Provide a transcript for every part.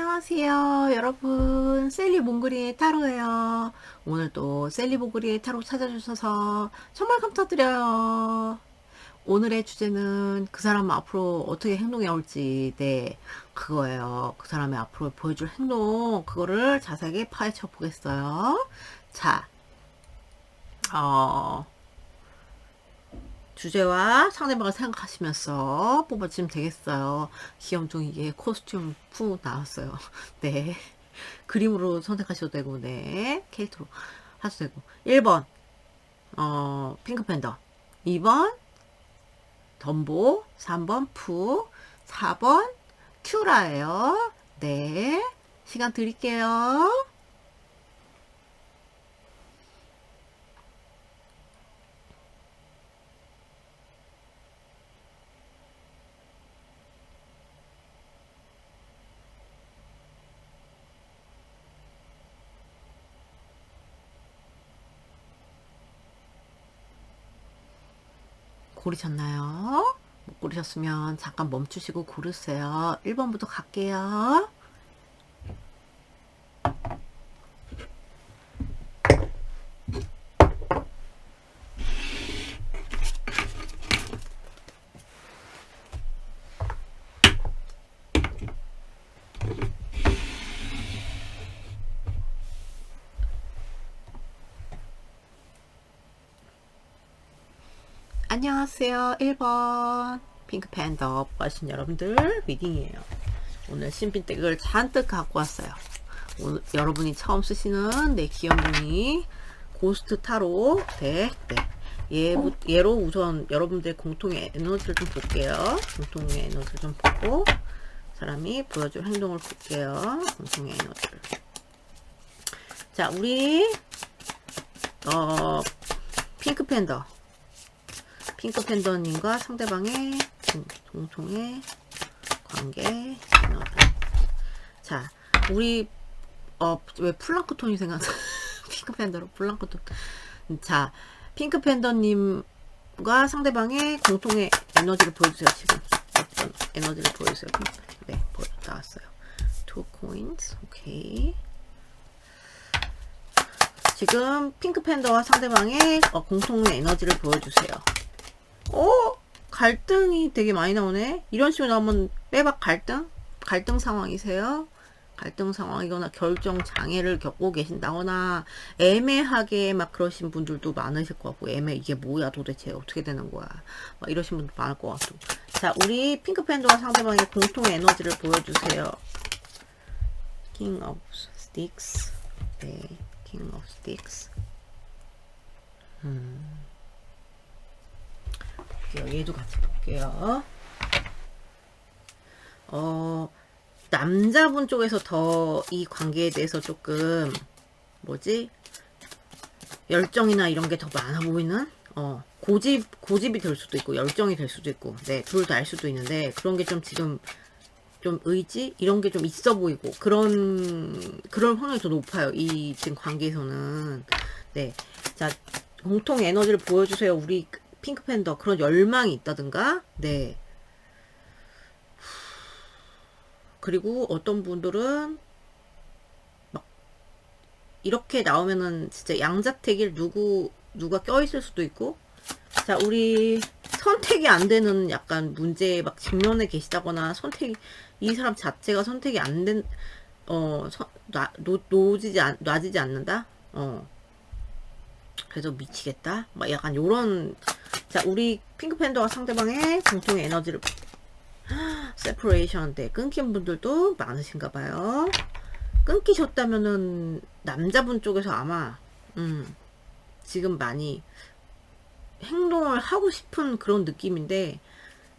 안녕하세요, 여러분. 셀리 몽그리의 타로예요. 오늘도 셀리 몽그리의 타로 찾아주셔서 정말 감사드려요. 오늘의 주제는 그 사람 앞으로 어떻게 행동해 올지, 네, 그거예요. 그 사람의 앞으로 보여줄 행동, 그거를 자세하게 파헤쳐 보겠어요. 자, 어, 주제와 상대방을 생각하시면서 뽑아주시면 되겠어요. 귀염둥이게 코스튬 푸 나왔어요. 네. 그림으로 선택하셔도 되고, 네. 캐릭터로 하셔도 되고. 1번, 핑크팬더. 2번, 덤보. 3번, 푸. 4번, 큐라예요. 네. 시간 드릴게요. 고르셨나요? 못 고르셨으면 잠깐 멈추시고 고르세요. 1번부터 갈게요. 안녕하세요. 1번 핑크팬더 하신 여러분들 리딩이에요. 오늘 신빈덱을 잔뜩 갖고 왔어요. 오늘 여러분이 처음 쓰시는 귀염둥이 고스트 타로 덱. 네. 얘로 우선 여러분들 공통의 에너지를 좀 볼게요. 공통의 에너지를 좀 보고 사람이 보여줄 행동을 볼게요. 공통의 에너지를. 자, 우리 핑크팬더님과 상대방의 공통의 관계 에너지. 자, 우리 왜 플랑크톤이 생각나? 핑크팬더로 플랑크톤. 자, 핑크팬더님과 상대방의 공통의 에너지를 보여주세요. 지금 어떤 에너지를 보여주세요. 네, 나왔어요. 2 coins. 오케이. 지금 핑크팬더와 상대방의 공통의 에너지를 보여주세요. 갈등이 되게 많이 나오네. 이런 식으로 나오면 빼박 갈등 상황이세요. 갈등 상황이거나 결정 장애를 겪고 계신다거나 애매하게 막 그러신 분들도 많으실 것 같고, 이게 뭐야 도대체 어떻게 되는 거야 막 이러신 분도 많을 것 같고. 자, 우리 핑크팬더와 상대방의 공통의 에너지를 보여주세요. King of Sticks. 네, King of Sticks. 얘도 같이 볼게요. 남자분 쪽에서 더 이 관계에 대해서 조금 열정이나 이런 게 더 많아 보이는 고집이 될 수도 있고 열정이 될 수도 있고, 네, 둘 다 알 수도 있는데 그런 게 좀 지금 좀 의지 이런 게 좀 있어 보이고 그런 확률이 더 높아요. 이 지금 관계에서는. 네. 자, 공통 에너지를 보여주세요. 우리 핑크팬더. 그런 열망이 있다든가. 네. 그리고 어떤 분들은 막 이렇게 나오면은 진짜 양자택일 누가 껴있을 수도 있고. 자, 우리 선택이 안 되는 약간 문제에 막 직면해 계시다거나 이 사람 자체가 선택이 안 된, 놔지지 않는다? 그래서 미치겠다? 막 약간 요런. 자, 우리 핑크팬더와 상대방의 공통의 에너지를 세퍼레이션. 때 끊긴 분들도 많으신가 봐요. 끊기셨다면은 남자분 쪽에서 아마 지금 많이 행동을 하고 싶은 그런 느낌인데,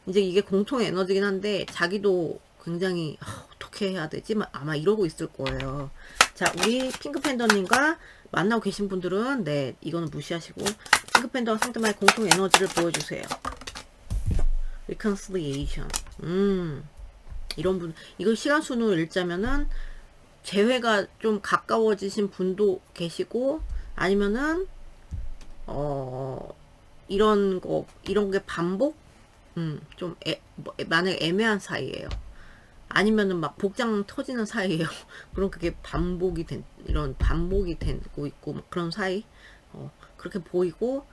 이제 이게 공통의 에너지긴 한데 자기도 굉장히 어떻게 해야 되지? 아마 이러고 있을 거예요. 자, 우리 핑크팬더님과 만나고 계신 분들은 네, 이거는 무시하시고 핑크팬더와 상대방의 공통 에너지를 보여주세요. reconciliation. 이런 분, 이거 시간순으로 읽자면은 재회가 좀 가까워지신 분도 계시고, 아니면은 이런 게 반복? 만약에 애매한 사이예요. 아니면은 막 복장 터지는 사이에요. 그럼 그게 이런 반복이 되고 있고 막 그런 사이. 그렇게 보이고,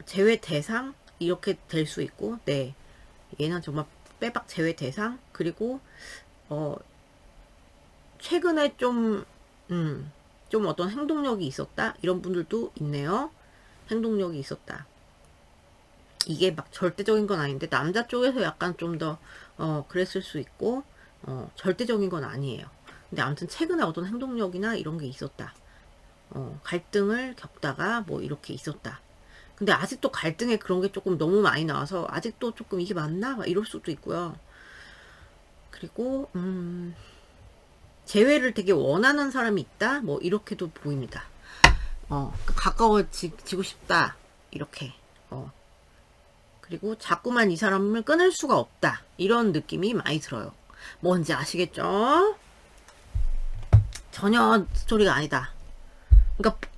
제외 대상 이렇게 될 수 있고, 네, 얘는 정말 빼박 제외 대상. 그리고 최근에 좀 어떤 행동력이 있었다 이런 분들도 있네요. 행동력이 있었다. 이게 막 절대적인 건 아닌데 남자 쪽에서 약간 좀 더 그랬을 수 있고, 절대적인 건 아니에요. 근데 아무튼 최근에 어떤 행동력이나 이런 게 있었다. 갈등을 겪다가 뭐 이렇게 있었다. 근데 아직도 갈등에 그런 게 조금 너무 많이 나와서 아직도 조금 이게 맞나? 막 이럴 수도 있고요. 그리고 재회를 되게 원하는 사람이 있다? 뭐 이렇게도 보입니다. 가까워지고 싶다. 이렇게. 그리고 자꾸만 이 사람을 끊을 수가 없다. 이런 느낌이 많이 들어요. 뭔지 아시겠죠? 전혀 스토리가 아니다. 그러니까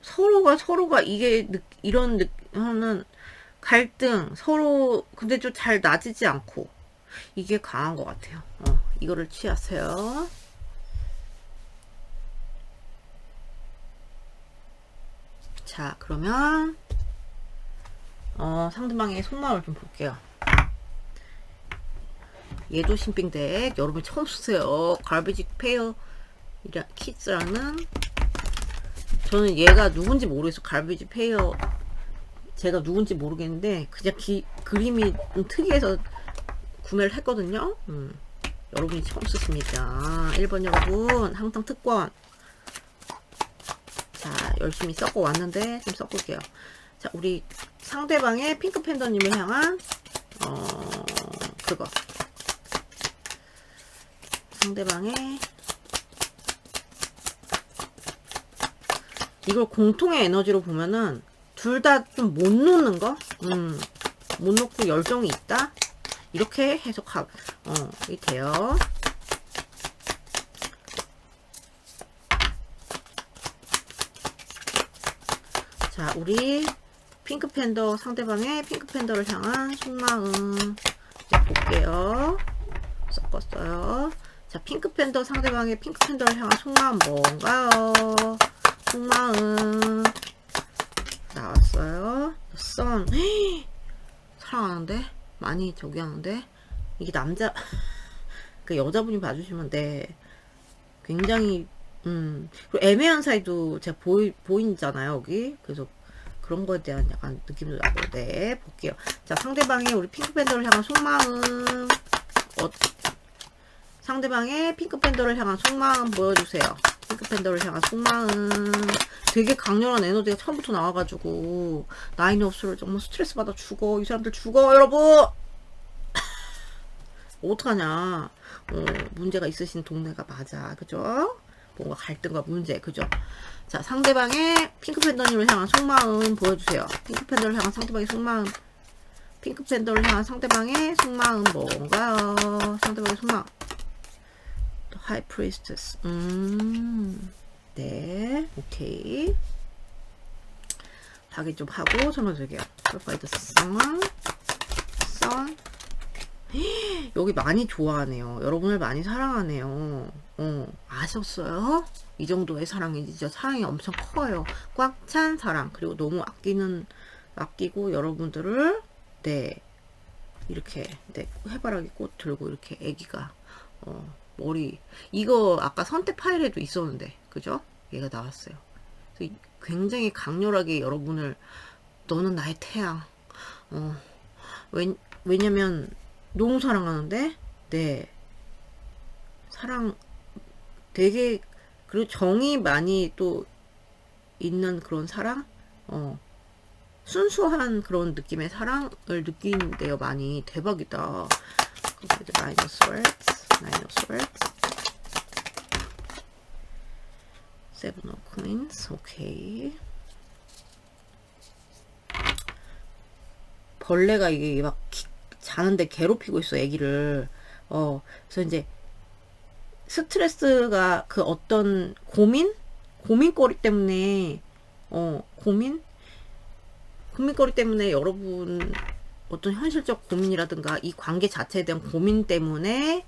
서로가 이게 이런 하는 갈등 서로 근데 좀 잘 나지지 않고 이게 강한 것 같아요. 이거를 취하세요. 자, 그러면 상대방의 속마음을 좀 볼게요. 얘도 신빙덱 여러분 처음 쓰세요. 갈비지 페어 키즈라는, 저는 얘가 누군지 모르겠어. 갈비지 페어 제가 누군지 모르겠는데 그냥 그림이 좀 특이해서 구매를 했거든요. 여러분이 처음 쓰십니다. 1번 여러분 항상 특권. 자, 열심히 섞어 왔는데 좀 섞을게요. 자, 우리 상대방의 핑크 팬더님을 향한 그거, 상대방의 이걸 공통의 에너지로 보면은 둘 다 좀 못 놓는 거, 못 놓고 열정이 있다, 이렇게 해석하고 이 돼요. 자, 우리 핑크 팬더 상대방의 핑크 팬더를 향한 속마음 이제 볼게요. 섞었어요. 자, 핑크 팬더 상대방의 핑크 팬더를 향한 속마음 뭔가요? 속마음 나왔어요. 선 사랑하는데 많이 저기 하는데 이게 남자 그 여자분이 봐주시면 돼. 굉장히 그리고 애매한 사이도 제가 보이잖아요 여기. 그래서 그런 거에 대한 약간 느낌도 나고. 네, 볼게요. 자, 상대방의 우리 핑크 팬더를 향한 속마음, 상대방의 핑크 팬더를 향한 속마음 보여주세요. 핑크 팬더를 향한 속마음. 되게 강렬한 에너지가 처음부터 나와가지고 나인 오브스를 정말 스트레스 받아 죽어. 이 사람들 죽어 여러분. 어떡하냐. 문제가 있으신 동네가 맞아. 그죠? 뭔가 갈등과 문제. 그죠? 자, 상대방의 핑크 팬더님을 향한 속마음 보여주세요. 핑크 팬더를 향한 상대방의 속마음. 핑크 팬더를 향한 상대방의 속마음 뭔가요? 상대방의 속마음. 하이 프리스테스. 네, 오케이. 확인 좀 하고 설명드릴게요. 프로파이드 선. 여기 많이 좋아하네요. 여러분을 많이 사랑하네요. 아셨어요? 이 정도의 사랑이 진짜 사랑이 엄청 커요. 꽉 찬 사랑. 그리고 너무 아끼고 여러분들을 네 이렇게 네 해바라기 꽃 들고 이렇게 애기가 머리 이거 아까 선택 파일에도 있었는데 그죠? 얘가 나왔어요. 그래서 굉장히 강렬하게 여러분을 너는 나의 태양. 왜냐면 너무 사랑하는데 네 사랑 되게 그리고 정이 많이 또 있는 그런 사랑, 순수한 그런 느낌의 사랑을 느끼는데요. 많이 대박이다. 이제 나인 오브 스워드스, 세븐 오브 퀸스. 오케이. 벌레가 이게 막 자는데 괴롭히고 있어 애기를. 그래서 이제 스트레스가 그 어떤 고민거리 때문에 고민거리 때문에 여러분 어떤 현실적 고민이라든가 이 관계 자체에 대한 고민 때문에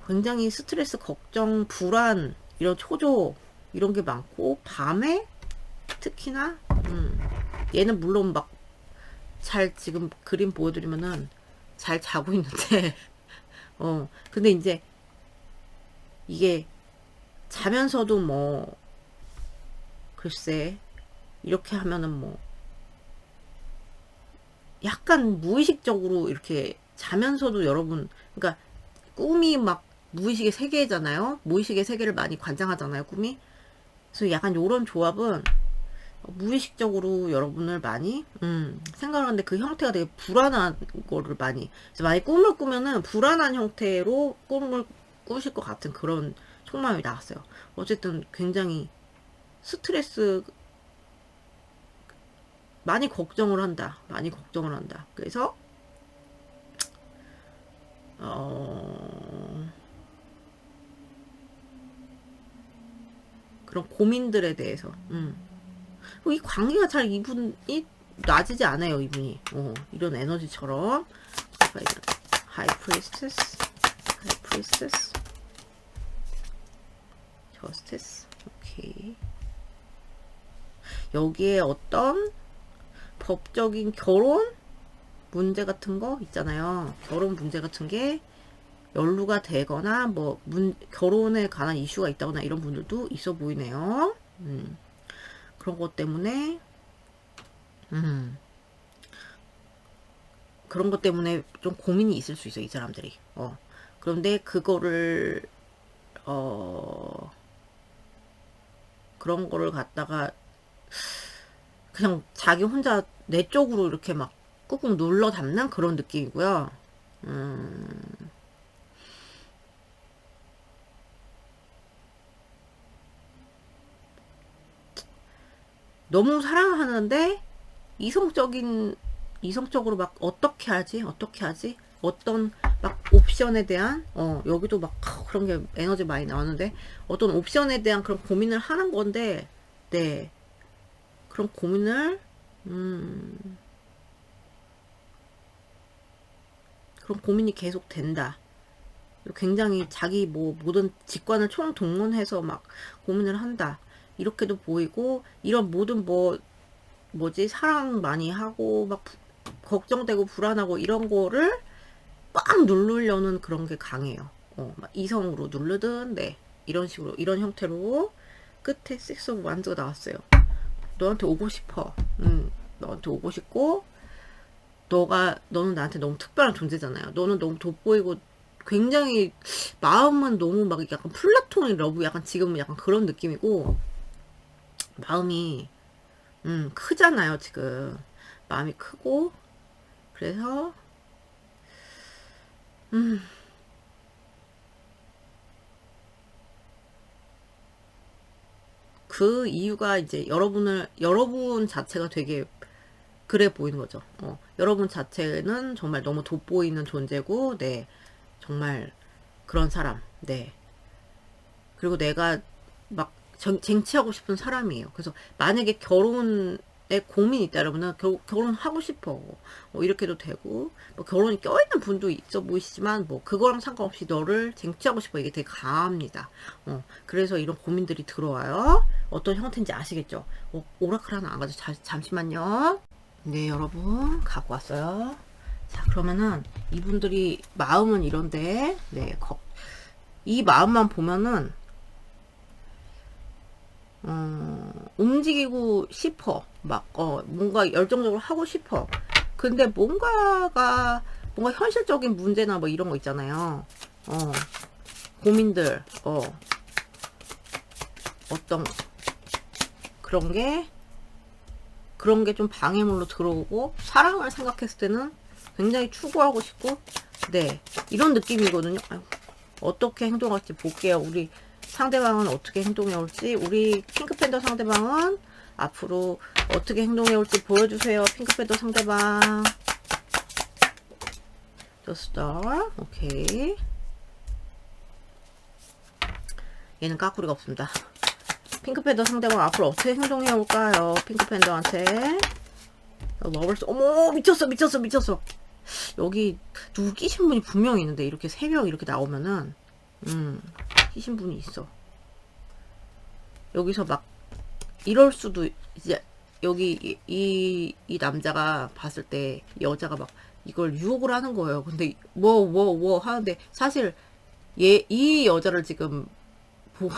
굉장히 스트레스, 걱정, 불안, 이런 초조 이런 게 많고, 밤에 특히나 얘는 물론 막 잘 지금 그림 보여드리면은 잘 자고 있는데 근데 이제 이게 자면서도 뭐 글쎄 이렇게 하면은 뭐 약간 무의식적으로 이렇게 자면서도 여러분, 그러니까 꿈이 막 무의식의 세계잖아요. 무의식의 세계를 많이 관장하잖아요, 꿈이. 그래서 약간 요런 조합은 무의식적으로 여러분을 많이 생각을 하는데, 그 형태가 되게 불안한 거를 많이, 만약 꿈을 꾸면은 불안한 형태로 꿈을 꾸실 것 같은 그런 속마음이 나왔어요. 어쨌든 굉장히 스트레스, 많이 걱정을 한다. 많이 걱정을 한다. 그래서 그런 고민들에 대해서 이 관계가 잘 이분이 놔지지 않아요. 이분이 이런 에너지처럼. 하이 프리스테스, 하이 프리스테스, 저스티스. 오케이. 여기에 어떤 법적인 결혼 문제 같은 거 있잖아요. 결혼 문제 같은 게 연루가 되거나 뭐 결혼에 관한 이슈가 있다거나 이런 분들도 있어 보이네요. 그런 것 때문에 그런 것 때문에 좀 고민이 있을 수 있어, 이 사람들이. 그런데 그거를 그런 거를 갖다가 그냥 자기 혼자 내 쪽으로 이렇게 막 꾹꾹 눌러 담는 그런 느낌이고요. 너무 사랑하는데 이성적으로 막 어떻게 하지? 어떤 막 옵션에 대한 여기도 막 그런 게 에너지 많이 나왔는데, 어떤 옵션에 대한 그런 고민을 하는 건데, 네, 그런 고민을 그런 고민이 계속 된다. 굉장히 자기 모든 직관을 총동원해서 막 고민을 한다. 이렇게도 보이고, 이런 모든 사랑 많이 하고 막 걱정되고 불안하고 이런 거를 꽉 누르려는 그런 게 강해요. 막 이성으로 누르든, 네, 이런 식으로, 이런 형태로. 끝에 식스 오브 완즈가 나왔어요. 너한테 오고 싶어. 너한테 오고 싶고, 너는 나한테 너무 특별한 존재잖아요. 너는 너무 돋보이고 굉장히 마음은 너무 막 약간 플라토닉 러브, 약간 지금은 약간 그런 느낌이고, 마음이 크잖아요. 지금 마음이 크고, 그래서 그 이유가 이제 여러분 자체가 되게 그래 보이는 거죠. 여러분 자체는 정말 너무 돋보이는 존재고, 네, 정말 그런 사람, 네. 그리고 내가 막 쟁취하고 싶은 사람이에요. 그래서 만약에 결혼에 고민이 있다 여러분은 결혼하고 싶어. 이렇게도 되고, 뭐 결혼이 껴있는 분도 있어 보이시지만, 뭐 그거랑 상관없이 너를 쟁취하고 싶어. 이게 되게 강합니다. 그래서 이런 고민들이 들어와요. 어떤 형태인지 아시겠죠? 오라클 하나 안 가져. 잠시만요. 네, 여러분 갖고 왔어요. 자, 그러면은 이분들이 마음은 이런데, 네, 이 마음만 보면은 움직이고 싶어. 막 뭔가 열정적으로 하고 싶어. 근데 뭔가 현실적인 문제나 뭐 이런 거 있잖아요. 고민들, 어떤 그런 게 좀 방해물로 들어오고, 사랑을 생각했을 때는 굉장히 추구하고 싶고, 네, 이런 느낌이거든요. 아이고, 어떻게 행동할지 볼게요. 우리 상대방은 어떻게 행동해 올지, 우리 핑크팬더 상대방은 앞으로 어떻게 행동해 올지 보여주세요. 핑크팬더 상대방. The Star. 오케이. 얘는 까꾸리가 없습니다. 핑크팬더 상대방 앞으로 어떻게 행동해 올까요? 핑크팬더한테. 러버스. 어머, 미쳤어. 여기 누구 끼신 분이 분명히 있는데 이렇게 3명 이렇게 나오면은 끼신 분이 있어. 여기서 막 이럴 수도 이제 여기 이 남자가 봤을 때 여자가 막 이걸 유혹을 하는 거예요. 근데 뭐 하는데 사실 이 여자를 지금 보고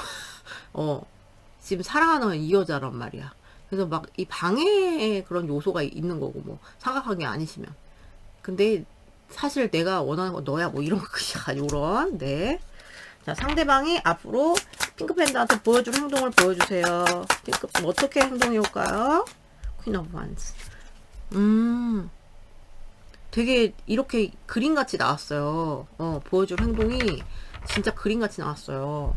지금 사랑하는 이 여자란 말이야. 그래서 막 이 방해의 그런 요소가 있는 거고 뭐 사각한 게 아니시면. 근데 사실 내가 원하는 건 너야 뭐 이런 것이 요런. 네. 자, 상대방이 앞으로 핑크팬더한테 보여줄 행동을 보여주세요. 어떻게 행동해 올까요? 퀸 오브 완스. 되게 이렇게 그림같이 나왔어요. 보여줄 행동이 진짜 그림같이 나왔어요.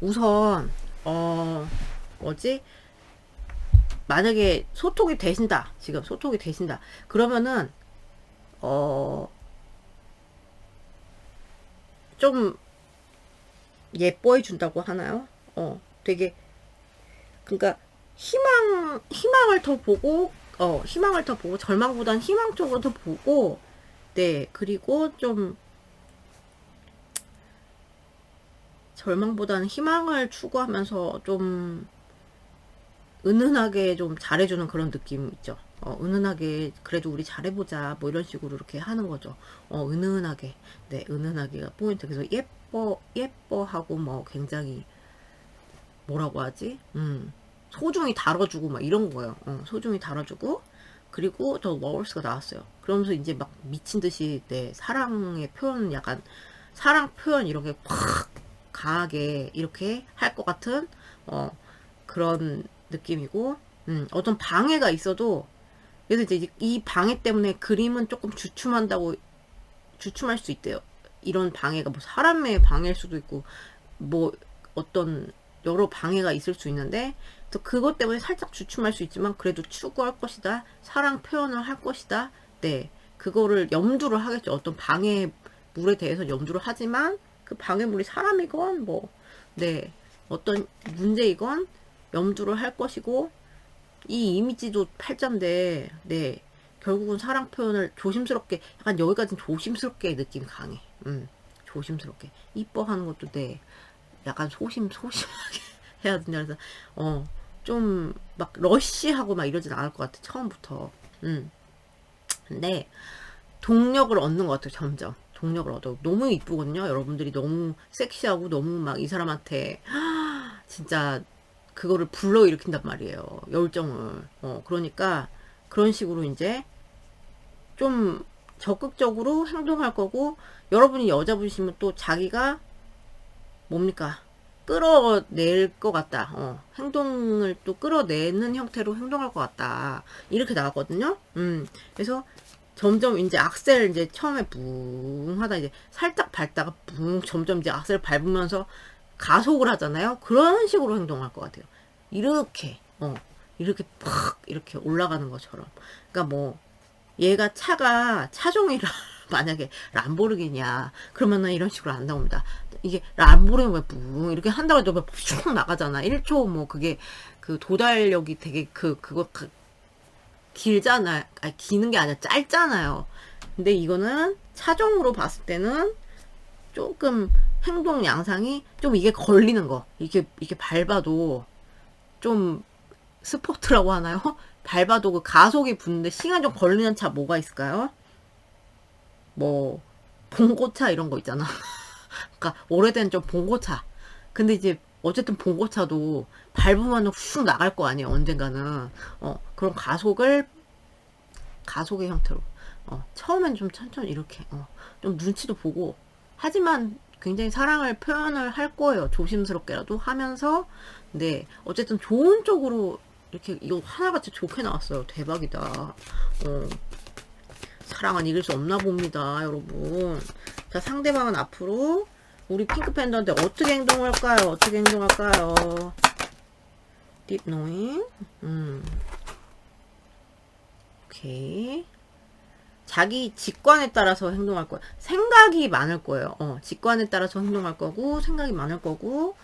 우선 뭐지? 만약에 소통이 되신다. 지금 소통이 되신다. 그러면은 좀 예뻐해 준다고 하나요? 되게 그러니까 희망을 더 보고 희망을 더 보고 절망보단 희망 쪽으로 더 보고 네 그리고 좀 절망보다는 희망을 추구하면서 좀 은은하게 좀 잘해주는 그런 느낌 있죠. 은은하게 그래도 우리 잘해보자 뭐 이런 식으로 이렇게 하는 거죠. 은은하게 네 은은하게가 포인트. 그래서 예뻐하고 뭐 굉장히 뭐라고 하지? 소중히 다뤄주고 막 이런 거예요. 소중히 다뤄주고 그리고 더 워럴스가 나왔어요. 그러면서 이제 막 미친 듯이 네 사랑의 표현 약간 사랑 표현 이런 게 확 강하게 이렇게 할 것 같은 그런 느낌이고 어떤 방해가 있어도 그래서 이제 이 방해 때문에 그림은 조금 주춤할 수 있대요. 이런 방해가 뭐 사람의 방해일 수도 있고 뭐 어떤 여러 방해가 있을 수 있는데 또 그것 때문에 살짝 주춤할 수 있지만 그래도 추구할 것이다. 사랑 표현을 할 것이다. 네. 그거를 염두를 하겠죠. 어떤 방해물에 대해서 염두를 하지만 그 방해물이 사람이건 뭐 네. 어떤 문제이건 염두를 할 것이고 이 이미지도 8자인데 네. 결국은 사랑 표현을 조심스럽게 약간 여기까지는 조심스럽게 느낌이 강해. 조심스럽게 이뻐하는 것도 네. 약간 소심하게 해야 된다. 그래서 좀 막 러쉬하고 막 이러진 않을 것 같아 처음부터. 근데 동력을 얻는 것 같아요. 점점 동력을 얻어. 너무 이쁘거든요. 여러분들이 너무 섹시하고 너무 막 이 사람한테 진짜 그거를 불러일으킨단 말이에요. 열정을. 그러니까 그런 식으로 이제 좀 적극적으로 행동할 거고 여러분이 여자분이시면 또 자기가 뭡니까? 끌어낼 것 같다. 행동을 또 끌어내는 형태로 행동할 것 같다. 이렇게 나왔거든요. 그래서 점점 이제 악셀 이제 처음에 붕 하다 이제 살짝 밟다가 붕 점점 이제 악셀 밟으면서 가속을 하잖아요. 그런 식으로 행동할 것 같아요. 이렇게 이렇게 팍 이렇게 올라가는 것처럼. 그러니까 뭐 얘가 차가 차종이라 만약에 람보르기니야 그러면은 이런 식으로 안 나옵니다. 이게 람보르기니 뿡 이렇게 한다고 해도 쭉 나가잖아. 1초 뭐 그게 그 도달력이 되게 그거 길잖아. 아니 기는 게 아니라 짧잖아요. 근데 이거는 차종으로 봤을 때는 조금 행동 양상이 좀 이게 걸리는 거. 이게 밟아도 좀 스포트라고 하나요? 밟아도 그 가속이 붙는데 시간 좀 걸리는 차 뭐가 있을까요? 뭐 봉고차 이런 거 있잖아. 그러니까 오래된 좀 봉고차. 근데 이제 어쨌든 봉고차도 밟으면 훅 나갈 거 아니에요. 언젠가는. 그런 가속의 형태로. 처음엔 좀 천천히 이렇게 좀 눈치도 보고 하지만 굉장히 사랑을 표현을 할 거예요. 조심스럽게라도 하면서 네 어쨌든 좋은 쪽으로 이렇게 이거 하나같이 좋게 나왔어요. 대박이다. 사랑은 이길 수 없나 봅니다, 여러분. 자, 상대방은 앞으로 우리 핑크팬더한테 어떻게 행동할까요? 어떻게 행동할까요? 딥 노잉. 오케이. 자기 직관에 따라서 행동할 거예요. 생각이 많을 거예요. 직관에 따라서 행동할 거고, 생각이 많을 거고,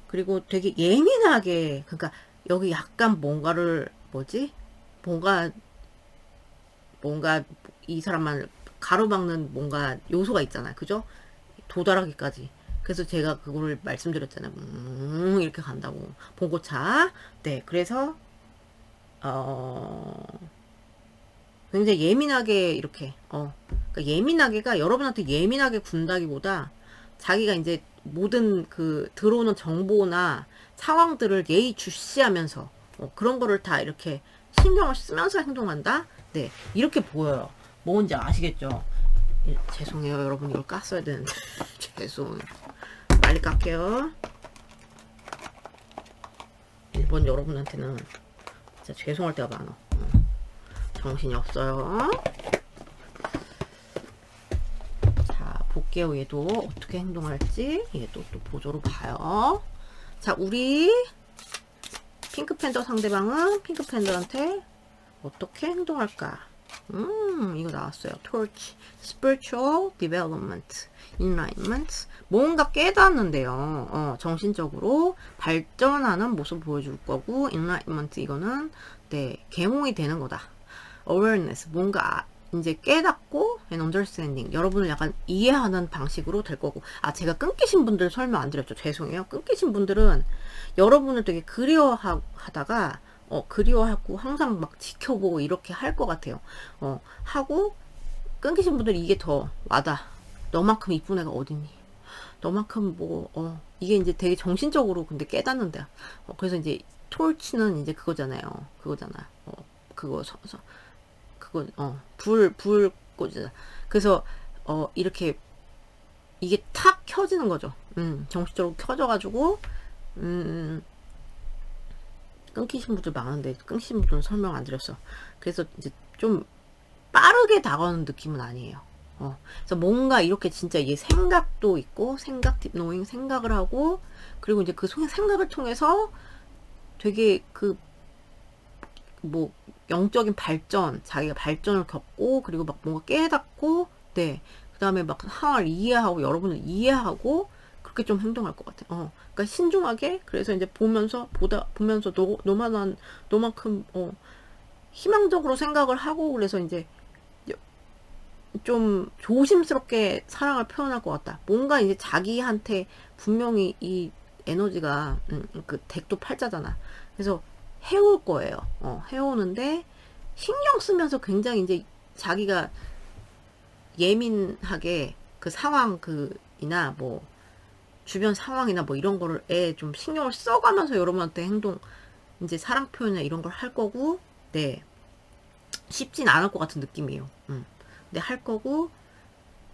그리고 되게 예민하게, 그러니까 여기 약간 뭔가를, 뭔가 뭔가 이 사람만 가로막는 뭔가 요소가 있잖아요. 그죠? 도달하기까지. 그래서 제가 그거를 말씀드렸잖아요. 이렇게 간다고. 봉고차. 네, 그래서 굉장히 예민하게 이렇게 그러니까 예민하게가 여러분한테 예민하게 군다기보다 자기가 이제 모든 그 들어오는 정보나 상황들을 예의주시하면서 그런 거를 다 이렇게 신경을 쓰면서 행동한다. 네, 이렇게 보여요. 뭔지 아시겠죠? 죄송해요, 여러분. 이걸 깠어야 되는데 죄송. 빨리 깎게요. 일본 여러분한테는 진짜 죄송할 때가 많아. 정신이 없어요. 자, 볼게요. 얘도 어떻게 행동할지. 얘도 또 보조로 봐요. 자, 우리 핑크팬더 상대방은 핑크팬더한테 어떻게 행동할까? 이거 나왔어요. Torch, Spiritual Development, Enlightenment. 뭔가 깨닫는데요. 정신적으로 발전하는 모습을 보여줄 거고, Enlightenment 이거는 네, 계몽이 되는 거다. Awareness, 뭔가 이제 깨닫고 and understanding, 여러분을 약간 이해하는 방식으로 될 거고. 제가 끊기신 분들 설명 안 드렸죠. 죄송해요. 끊기신 분들은 여러분을 되게 그리워하다가 그리워하고 항상 막 지켜보고 이렇게 할 것 같아요. 하고 끊기신 분들은 이게 더 와다. 너만큼 이쁜 애가 어딨니? 너만큼 이게 이제 되게 정신적으로 근데 깨닫는데. 그래서 이제 톨치는 이제 그거잖아요. 그거 불 꽂잖아. 그래서 이렇게 이게 탁 켜지는 거죠. 정신적으로 켜져가지고 끊기신 분들 많은데 끊기신 분들은 설명 안 드렸어. 그래서 이제 좀 빠르게 다가오는 느낌은 아니에요. 그래서 뭔가 이렇게 진짜 얘 생각도 있고 생각 딥노잉 생각을 하고 그리고 이제 그 생각을 통해서 되게 그 뭐 영적인 발전, 자기가 발전을 겪고 그리고 막 뭔가 깨닫고 네, 그 다음에 막 상황을 이해하고 여러분을 이해하고 그렇게 좀 행동할 것 같아요. 그러니까 신중하게 그래서 이제 보면서 너만큼 희망적으로 생각을 하고 그래서 이제 좀 조심스럽게 사랑을 표현할 것 같다. 뭔가 이제 자기한테 분명히 이 에너지가 그 덱도 팔자잖아. 그래서 해올 거예요. 해오는데 신경 쓰면서 굉장히 이제 자기가 예민하게 그 상황 이나 뭐 주변 상황이나 뭐 이런 거를 좀 신경을 써가면서 여러분한테 행동 이제 사랑 표현이나 이런 걸 할 거고 네 쉽진 않을 것 같은 느낌이에요. 근데 할 거고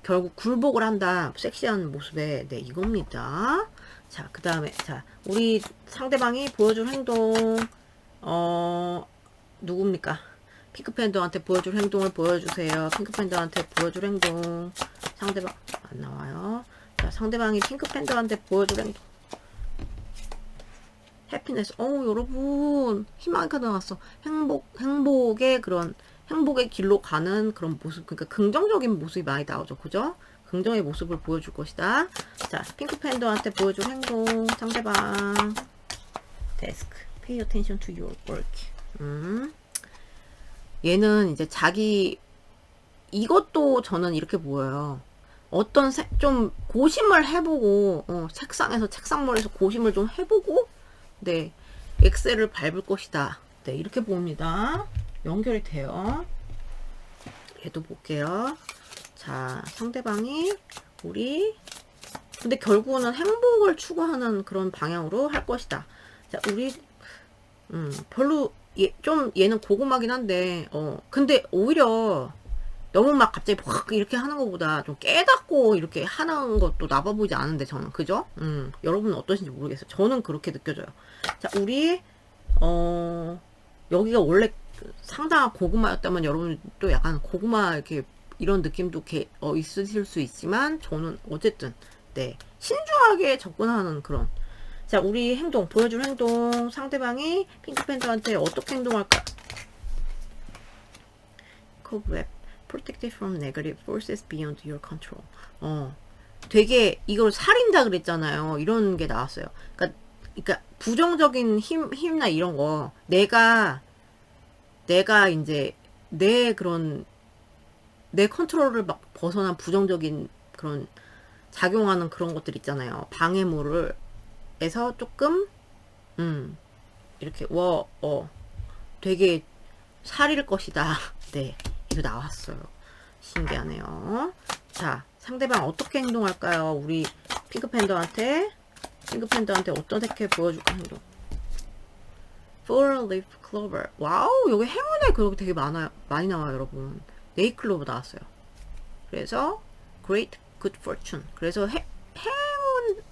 결국 굴복을 한다. 섹시한 모습에 네 이겁니다. 자, 그 다음에 자 우리 상대방이 보여줄 행동 누굽니까? 핑크팬더한테 보여줄 행동을 보여주세요. 핑크팬더한테 보여줄 행동. 상대방 안 나와요. 자, 상대방이 핑크팬더한테 보여줄 행동. 해피네스. 여러분 희망이 나왔어. 행복의 그런 행복의 길로 가는 그런 모습. 그러니까 긍정적인 모습이 많이 나오죠. 그죠? 긍정의 모습을 보여줄 것이다. 자, 핑크팬더한테 보여줄 행동. 상대방 데스크. Pay attention to your work. 얘는 이제 자기 이것도 저는 이렇게 보여요. 어떤 좀 고심을 해보고 책상에서 책상머리에서 고심을 좀 해보고 네 엑셀을 밟을 것이다. 네 이렇게 봅니다. 연결이 돼요. 얘도 볼게요. 자 상대방이 우리 근데 결국은 행복을 추구하는 그런 방향으로 할 것이다. 자 우리 별로 좀 얘는 고구마긴 한데 근데 오히려 너무 막 갑자기 확 이렇게 하는 것보다 좀 깨닫고 이렇게 하는 것도 나빠 보이지 않은데 저는 그죠? 여러분은 어떠신지 모르겠어요. 저는 그렇게 느껴져요. 자 우리 여기가 원래 상당한 고구마였다면 여러분 또 약간 고구마 이렇게 이런 느낌도 있으실 수 있지만 저는 어쨌든 네 신중하게 접근하는 그런 자 우리 행동 보여줄 행동 상대방이 핑크팬더한테 어떻게 행동할까? cobweb protected from negative forces beyond your control. 되게 이걸 살인다 그랬잖아요. 이런 게 나왔어요. 그러니까 부정적인 힘이나 이런 거 내가 이제 내 그런 내 컨트롤을 막 벗어난 부정적인 그런 작용하는 그런 것들 있잖아요. 방해물을 에서 조금 이렇게 되게 살일 것이다. 네, 이거 나왔어요. 신기하네요. 자, 상대방 어떻게 행동할까요? 우리 핑크팬더한테 어떻게 보여줄까 행동. Four leaf clover. 와우, 여기 행운의 그룹이 되게 많이 나와요, 여러분. 네이클로버 나왔어요. 그래서 great good fortune. 그래서 행운.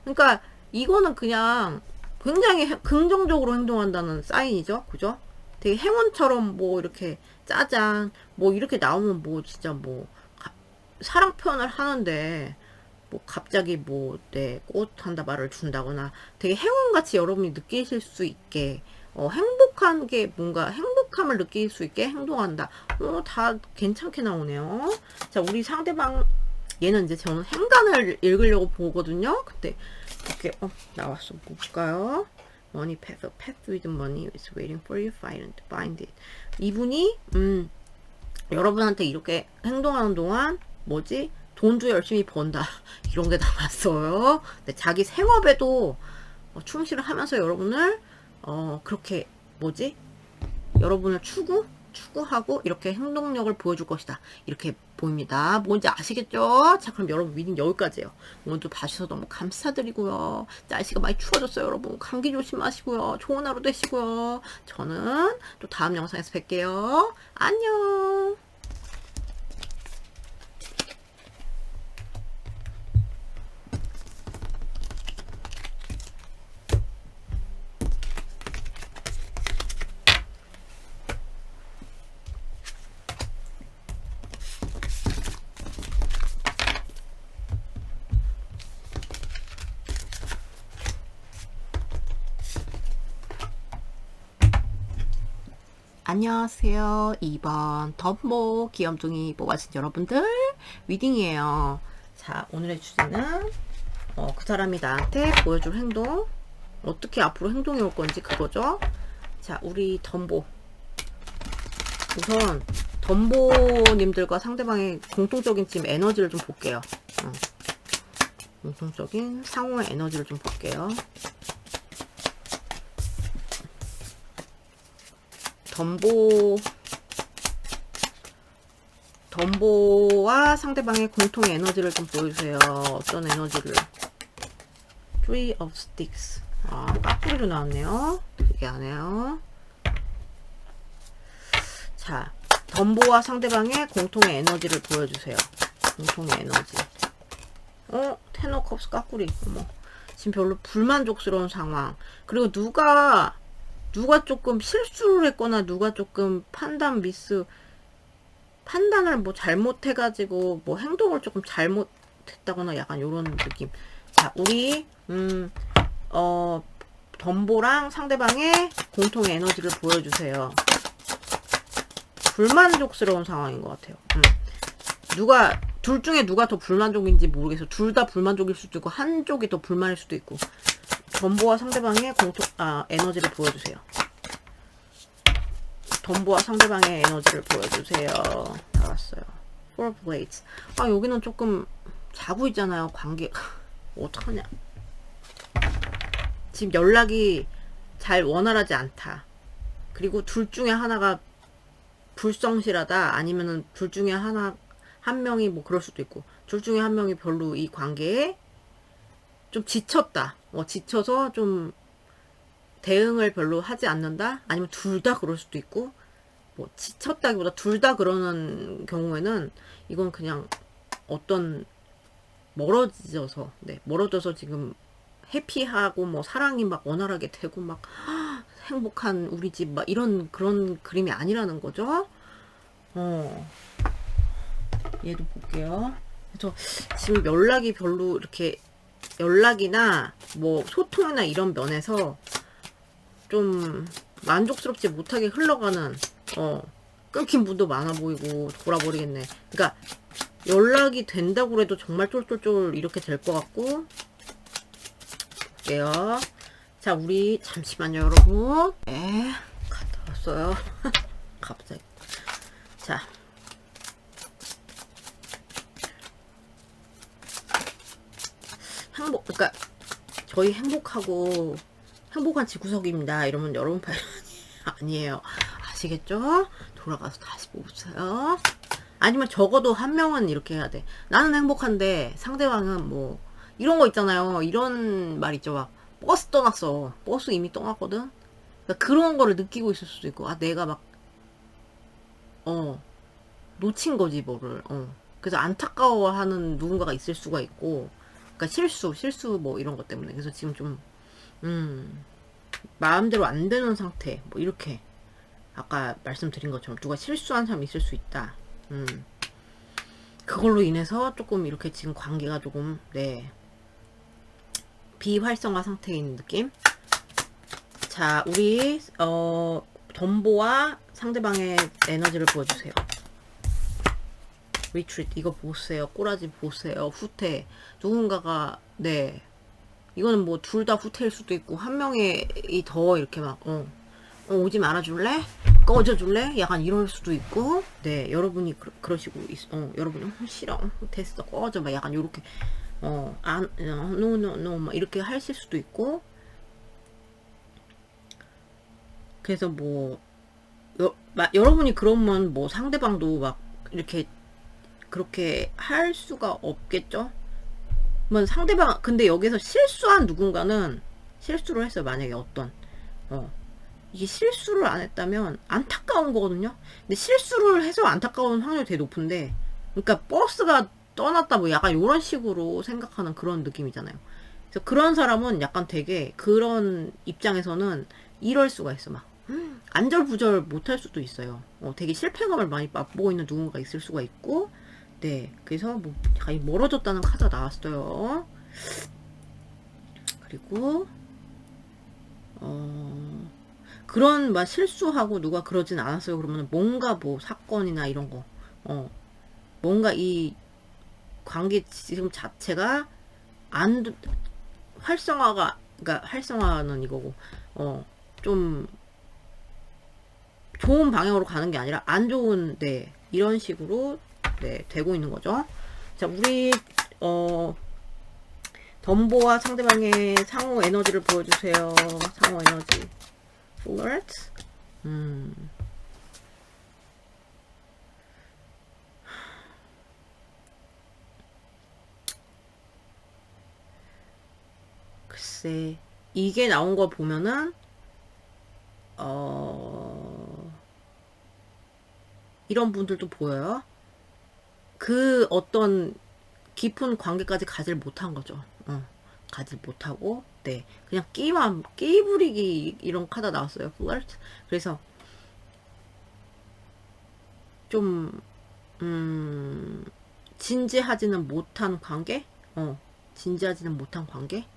그러니까 이거는 그냥 굉장히 긍정적으로 행동한다는 사인이죠, 그죠? 되게 행운처럼 뭐 이렇게 짜잔 뭐 이렇게 나오면 뭐 진짜 뭐 사랑 표현을 하는데 뭐 갑자기 뭐 내 꽃 한 다발을 준다거나 되게 행운같이 여러분이 느끼실 수 있게 행복한 게 뭔가 행복함을 느낄 수 있게 행동한다. 다 괜찮게 나오네요. 자, 우리 상대방 얘는 이제 저는 행간을 읽으려고 보거든요. 근데 이렇게 나왔어. 볼까요? Money path, a path with money is waiting for you. Find it. 이분이 여러분한테 이렇게 행동하는 동안 뭐지? 돈도 열심히 번다. 이런 게 나왔어요. 네, 자기 생업에도 충실을 하면서 여러분을 그렇게 뭐지? 여러분을 추구하고 이렇게 행동력을 보여줄 것이다. 이렇게 보입니다. 뭔지 아시겠죠? 자, 그럼 여러분 리딩 여기까지예요. 오늘도 봐주셔서 너무 감사드리고요. 날씨가 많이 추워졌어요, 여러분. 감기 조심하시고요. 좋은 하루 되시고요. 저는 또 다음 영상에서 뵐게요. 안녕. 안녕하세요. 2번 덤보 귀염둥이 뽑아신 여러분들 리딩이에요. 자, 오늘의 주제는 그 사람이 나한테 보여줄 행동, 어떻게 앞으로 행동해 올 건지 그거죠. 자, 우리 덤보, 우선 덤보님들과 상대방의 공통적인 지금 에너지를 좀 볼게요. 공통적인 상호의 에너지를 좀 볼게요. 덤보와 상대방의 공통의 에너지를 좀 보여주세요. 어떤 에너지를? Three of Sticks. 까꾸리로 나왔네요. 특이하네요. 자, 덤보와 상대방의 공통의 에너지를 보여주세요. 공통의 에너지. 텐 오브 컵스 까꾸리. 어머. 지금 별로 불만족스러운 상황. 그리고 누가 조금 실수를 했거나 누가 조금 판단을 뭐 잘못해가지고 뭐 행동을 조금 잘못했다거나 약간 요런 느낌. 자, 우리 덤보랑 상대방의 공통의 에너지를 보여주세요. 불만족스러운 상황인 것 같아요. 둘 중에 누가 더 불만족인지 모르겠어. 둘 다 불만족일 수도 있고 한쪽이 더 불만일 수도 있고. 덤보와 상대방의 에너지를 보여주세요. 덤보와 상대방의 에너지를 보여주세요. 나왔어요. Four Blades. 여기는 조금 자고 있잖아요. 관계 어떡하냐. 지금 연락이 잘 원활하지 않다. 그리고 둘 중에 하나가 불성실하다. 아니면은 둘 중에 한 명이 뭐 그럴 수도 있고, 둘 중에 한 명이 별로 이 관계에 좀 지쳤다. 지쳐서 좀 대응을 별로 하지 않는다. 아니면 둘 다 그럴 수도 있고, 뭐 지쳤다기보다 둘 다 그러는 경우에는 이건 그냥 멀어져서 지금 해피하고 뭐 사랑이 막 원활하게 되고 막 행복한 우리 집 막 이런 그런 그림이 아니라는 거죠. 얘도 볼게요. 그래서 지금 연락이 별로 이렇게 연락이나 뭐 소통이나 이런 면에서 좀 만족스럽지 못하게 흘러가는 끊긴 분도 많아 보이고 돌아버리겠네. 그러니까 연락이 된다고 해도 정말 쫄쫄쫄 이렇게 될 것 같고. 볼게요. 자, 우리 잠시만요, 여러분. 네, 갔다 왔어요. 갑자기. 자, 그러니까 저희 행복한 집구석입니다 이러면 여러분 발언이 아니에요. 아시겠죠? 돌아가서 다시 보세요. 아니면 적어도 한 명은 이렇게 해야 돼. 나는 행복한데 상대방은 뭐 이런 거 있잖아요. 이런 말 있죠. 막 버스 떠났어. 버스 이미 떠났거든. 그러니까 그런 거를 느끼고 있을 수도 있고, 아 내가 막 놓친 거지 뭐를. 그래서 안타까워하는 누군가가 있을 수가 있고, 그러니까 실수 뭐 이런 것 때문에. 그래서 지금 좀 마음대로 안 되는 상태 뭐 이렇게 아까 말씀드린 것처럼 누가 실수한 사람이 있을 수 있다. 그걸로 인해서 조금 이렇게 지금 관계가 조금 비활성화 상태에 있는 느낌. 자, 우리 덤보와 상대방의 에너지를 보여주세요. 리트리트 이거 보세요. 꼬라지 보세요. 후퇴. 누군가가 이거는 뭐 둘 다 후퇴일 수도 있고 한 명이 더 이렇게 막 오지 말아줄래? 꺼져줄래? 약간 이럴 수도 있고, 여러분이 그러시고 여러분이 싫어 됐어 꺼져 막 약간 요렇게 노 막 이렇게 하실 수도 있고. 그래서 뭐 여러분이 그러면 뭐 상대방도 막 이렇게 그렇게 할 수가 없겠죠? 뭐 상대방 근데 여기서 실수한 누군가는 실수를 했어요. 만약에 이게 실수를 안 했다면 안타까운 거거든요. 근데 실수를 해서 안타까운 확률이 되게 높은데, 그러니까 버스가 떠났다 뭐 약간 이런 식으로 생각하는 그런 느낌이잖아요. 그래서 그런 사람은 약간 되게 그런 입장에서는 이럴 수가 있어. 막 안절부절 못할 수도 있어요. 되게 실패감을 많이 맛보고 있는 누군가 있을 수가 있고, 그래서 뭐 멀어졌다는 카드가 나왔어요. 그리고 그런 막 실수하고 누가 그러진 않았어요. 그러면 뭔가 뭐 사건이나 이런 거, 뭔가 이 관계 지금 자체가 안 활성화가, 그러니까 활성화는 이거고, 좀 좋은 방향으로 가는 게 아니라 안 좋은, 이런 식으로 되고 있는 거죠. 자, 우리 덤보와 상대방의 상호 에너지를 보여주세요. 상호 에너지. flirt. 글쎄, 이게 나온 거 보면은 이런 분들도 보여요. 그 어떤 깊은 관계까지 가질 못한 거죠. 가질 못하고, 그냥 끼 부리기 이런 카드 나왔어요. flirt. 그래서 좀 진지하지는 못한 관계, 진지하지는 못한 관계,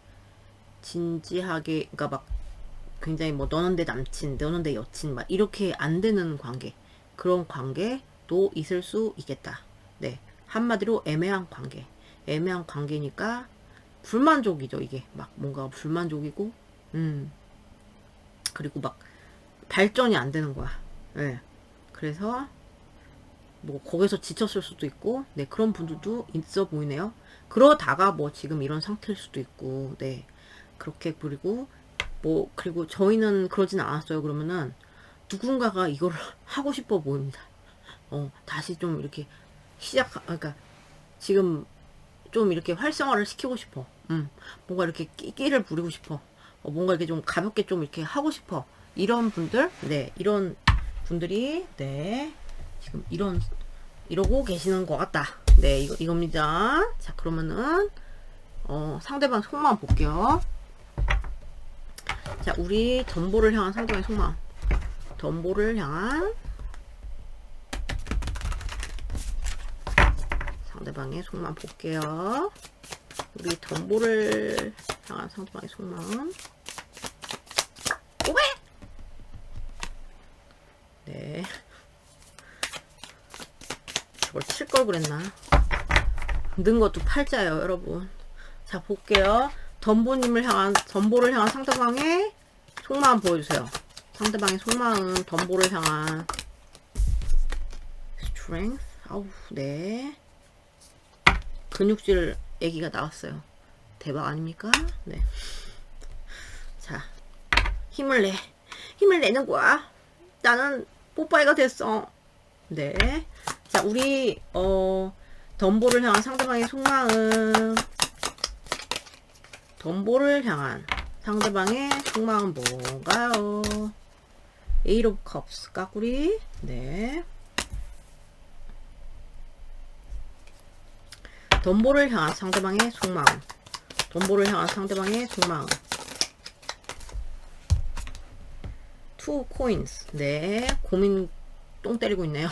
진지하게, 그러니까 막 굉장히 뭐 너는 내 남친, 너는 내 여친, 막 이렇게 안 되는 관계, 그런 관계도 있을 수 있겠다. 한마디로 애매한 관계니까 불만족이죠. 이게 막 뭔가 불만족이고, 그리고 막 발전이 안 되는 거야. 그래서 뭐 거기서 지쳤을 수도 있고, 그런 분들도 있어 보이네요. 그러다가 뭐 지금 이런 상태일 수도 있고, 그렇게. 그리고 저희는 그러진 않았어요. 그러면은 누군가가 이걸 하고 싶어 보입니다. 다시 좀 이렇게 그러니까 지금 좀 이렇게 활성화를 시키고 싶어. 뭔가 이렇게 끼를 부리고 싶어. 뭔가 이렇게 좀 가볍게 좀 이렇게 하고 싶어. 이런 분들, 이런 분들이, 지금 이러고 계시는 것 같다. 이겁니다. 자, 그러면은, 상대방 속마음 볼게요. 자, 우리 덤보를 향한 상대방의 속마음. 덤보를 향한 상대방의 속마음 볼게요. 우리 덤보를 향한 상대방의 속마음. 오베! 저걸 칠 걸 그랬나? 는 것도 팔자예요, 여러분. 자, 볼게요. 덤보를 향한 상대방의 속마음 보여주세요. 상대방의 속마음, 덤보를 향한 strength. 근육질 애기가 나왔어요. 대박 아닙니까? 네. 자, 힘을 내. 힘을 내는 거야. 나는 뽀빠이가 됐어. 네. 자, 우리 덤보를 향한 상대방의 속마음. 덤보를 향한 상대방의 속마음 뭔가요? Eight of Cups 까꾸리. 네. 덤보를 향한 상대방의 속마음. 덤보를 향한 상대방의 속마음. Two coins. 네. 고민 똥 때리고 있네요.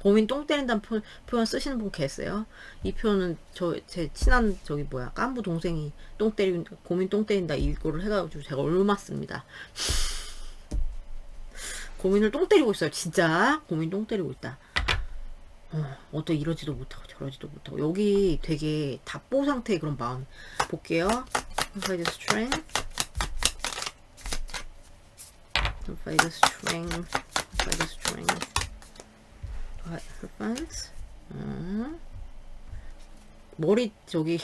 고민 똥 때린다는 표현 쓰시는 분 계세요. 이 표현은 제 친한 저기 뭐야 깐부 동생이 고민 똥 때린다 이거를 해가지고 제가 올맞습니다. 고민을 똥 때리고 있어요. 진짜 고민 똥 때리고 있다. 어떤 이러지도 못하고 저러지도 못하고 여기 되게 답보 상태의 그런 마음 볼게요. Find the strength. Find the strength. Find the strength. 머리 저기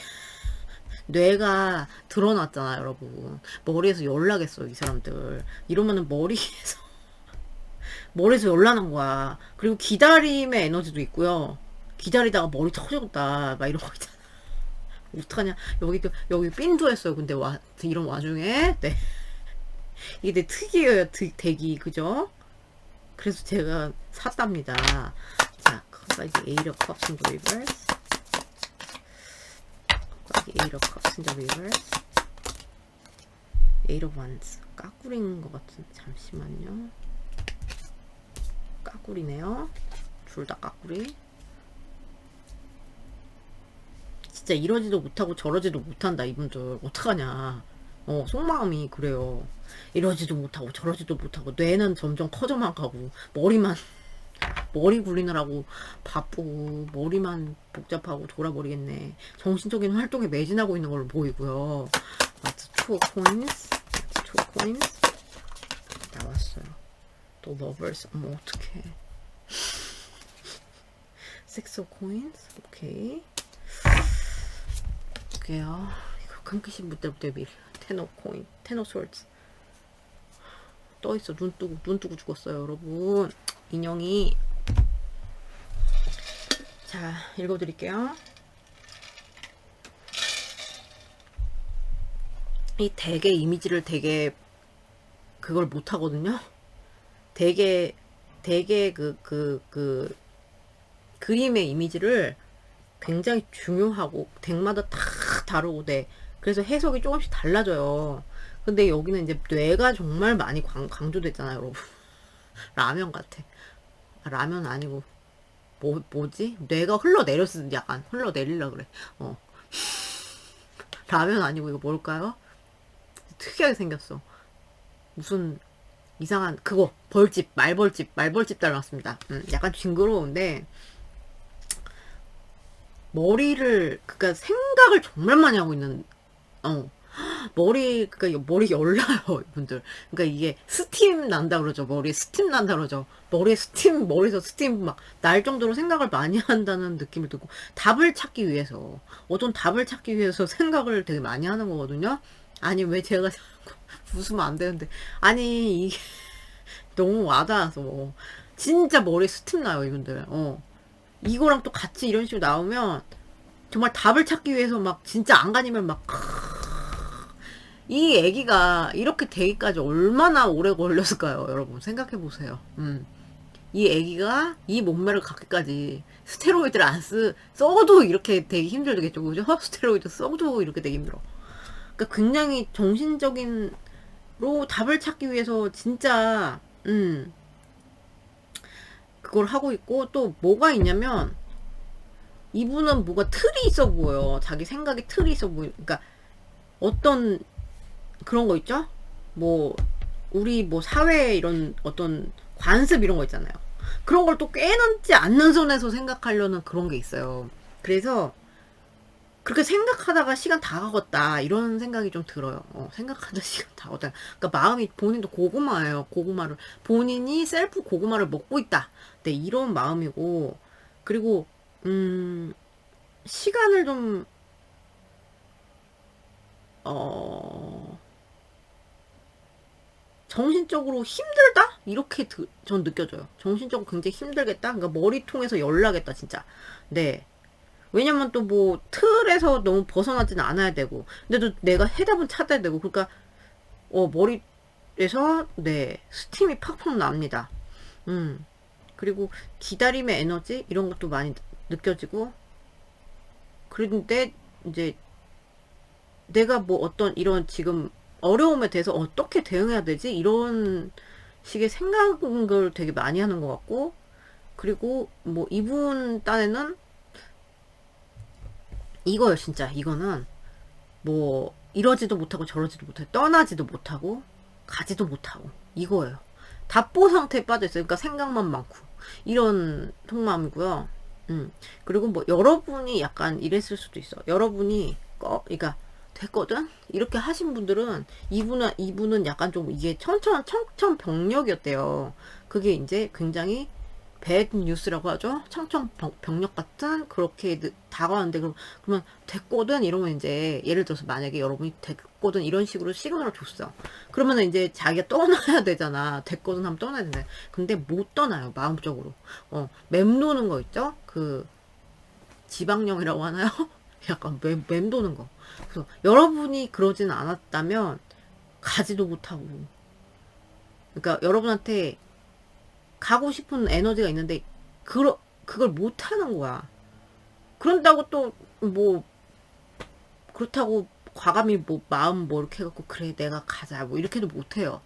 뇌가 드러났잖아 여러분. 머리에서 연락했어요 이 사람들. 이러면은 머리에서 연락난 거야. 그리고 기다림의 에너지도 있고요. 기다리다가 머리 터졌다 막 이런 거 있잖아. 어떡하냐. 여기 삔도 했어요. 근데 이런 와중에 네. 이게 되게 특이해요. 덱이 그죠? 그래서 제가 샀답니다. 자, 거기까지 Eight of Cups in the reverse. 거기까지 Eight of Cups in the reverse. Eight of Wands. 까꾸리인 것 같은. 잠시만요. 까꾸리네요. 둘 다 까꾸리. 진짜 이러지도 못하고 저러지도 못한다 이분들. 어떡하냐. 속마음이 그래요. 이러지도 못하고 저러지도 못하고 뇌는 점점 커져만 가고 머리 굴리느라고 바쁘고 머리만 복잡하고 돌아버리겠네. 정신적인 활동에 매진하고 있는 걸로 보이고요. That's two coins. That's two coins. 나왔어요. 또 lovers. 어머 어떡해. Six of coins. 오케이. 볼게요. 이거 큼크신 무대부터 미리. Ten of coin. Ten of swords. 떠있어. 눈 뜨고 죽었어요 여러분. 인형이. 자 읽어드릴게요. 이 덱의 이미지를 되게 그걸 못하거든요. 되게 그림의 이미지를 굉장히 중요하고 덱마다 다 다르고 그래서 해석이 조금씩 달라져요. 근데 여기는 이제 뇌가 정말 많이 강조됐잖아요 여러분. 라면 같아. 라면 아니고 뭐지? 뇌가 흘러내렸어. 약간 흘러내리려 그래. 라면 아니고 이거 뭘까요? 특이하게 생겼어. 무슨 이상한 그거 말벌집 닮았습니다. 약간 징그러운데 그러니까 생각을 정말 많이 하고 있는 그러니까 머리 열나요 이분들. 그러니까 이게 스팀 난다 그러죠. 머리에 스팀 난다 그러죠. 머리에서 스팀 막 날 정도로 생각을 많이 한다는 느낌을 들고 어떤 답을 찾기 위해서 생각을 되게 많이 하는 거거든요. 아니 왜 제가 웃으면 안 되는데 아니 이게 너무 와닿아서 진짜 머리에 스팀 나요 이분들. 이거랑 또 같이 이런 식으로 나오면 정말 답을 찾기 위해서 막 진짜 안간힘을 막 이 애기가 이렇게 되기까지 얼마나 오래 걸렸을까요 여러분 생각해보세요. 이 애기가 이 몸매를 갖기까지 스테로이드를 써도 이렇게 되기 힘들겠죠 그죠? 스테로이드 써도 이렇게 되기 힘들어. 그러니까 굉장히 정신적인로 답을 찾기 위해서 진짜 그걸 하고 있고 또 뭐가 있냐면 이분은 뭐가 틀이 있어 보여요. 자기 생각에 틀이 있어 보여. 그러니까 어떤 그런 거 있죠? 우리 사회에 이런 어떤 관습 이런 거 있잖아요. 그런 걸 또 깨놓지 않는 선에서 생각하려는 그런 게 있어요. 그래서 그렇게 생각하다가 시간 다 가겠다 이런 생각이 좀 들어요. 생각하다 시간 다 가겠다. 그러니까 마음이 본인도 고구마예요. 본인이 셀프 고구마를 먹고 있다. 네, 이런 마음이고 그리고 시간을 좀 정신적으로 힘들다? 이렇게 전 느껴져요. 정신적으로 굉장히 힘들겠다? 그러니까 머리통에서 열나겠다, 진짜. 네. 왜냐면 또 뭐, 틀에서 너무 벗어나지는 않아야 되고. 근데도 내가 해답은 찾아야 되고. 그러니까, 머리에서, 네, 스팀이 팍팍 납니다. 그리고 기다림의 에너지? 이런 것도 많이 느껴지고. 그런데, 이제, 내가 뭐 어떤 이런 지금 어려움에 대해서 어떻게 대응해야 되지? 이런 식의 생각을 되게 많이 하는 것 같고, 그리고 뭐 이분 딴에는 이거요, 진짜. 이거는 뭐 이러지도 못하고 저러지도 못하고 떠나지도 못하고 가지도 못하고 이거예요. 답보 상태에 빠져있어요. 그러니까 생각만 많고 이런 속마음이고요. 그리고 뭐 여러분이 약간 이랬을 수도 있어. 여러분이 그러니까 됐거든? 이렇게 하신 분들은 이분은 약간 좀 이게 청천벽력이었대요. 그게 이제 굉장히 배드 뉴스라고 하죠. 청천벽력 같은 그렇게 다가왔는데 그러면 됐거든 이러면 이제 예를 들어서 만약에 여러분이 됐거든 이런 식으로 시그널을 줬어. 그러면 이제 자기가 떠나야 되잖아. 됐거든 하면 떠나야 되는데 근데 못 떠나요. 마음적으로. 맴도는 거 있죠? 그 지방령이라고 하나요? 약간 맴도는 거. 그래서 여러분이 그러진 않았다면 가지도 못하고 그러니까 여러분한테 가고 싶은 에너지가 있는데 그걸 못하는 거야. 그런다고 또 뭐 그렇다고 과감히 뭐 마음 뭐 이렇게 해갖고 그래 내가 가자 뭐 이렇게도 못해요.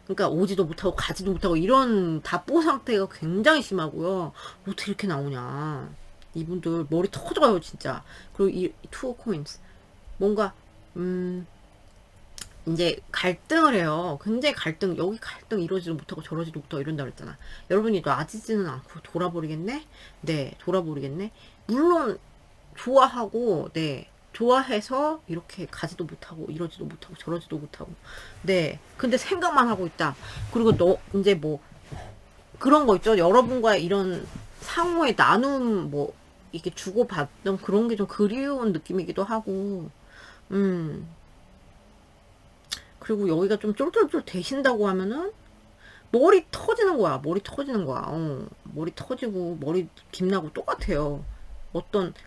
그러니까 오지도 못하고 가지도 못하고 이런 답보 상태가 굉장히 심하고요. 어떻게 이렇게 나오냐. 이분들 머리 터져요 진짜. 그리고 이 투어 코인스 뭔가 이제 갈등을 해요. 굉장히 여기 갈등 이러지도 못하고 저러지도 못하고 이런다 그랬잖아. 여러분이 놔지지는 않고 돌아버리겠네? 네, 돌아버리겠네? 물론, 좋아하고, 네, 좋아해서 이렇게 가지도 못하고 이러지도 못하고 저러지도 못하고. 네, 근데 생각만 하고 있다. 그리고 이제 뭐, 그런 거 있죠. 여러분과의 이런 상호의 나눔, 뭐, 이렇게 주고받던 그런 게 좀 그리운 느낌이기도 하고, 그리고 여기가 좀 쫄쫄쫄 되신다고 하면은 머리 터지는 거야. 머리 터지는 거야. 머리 터지고 머리 김나고 똑같아요.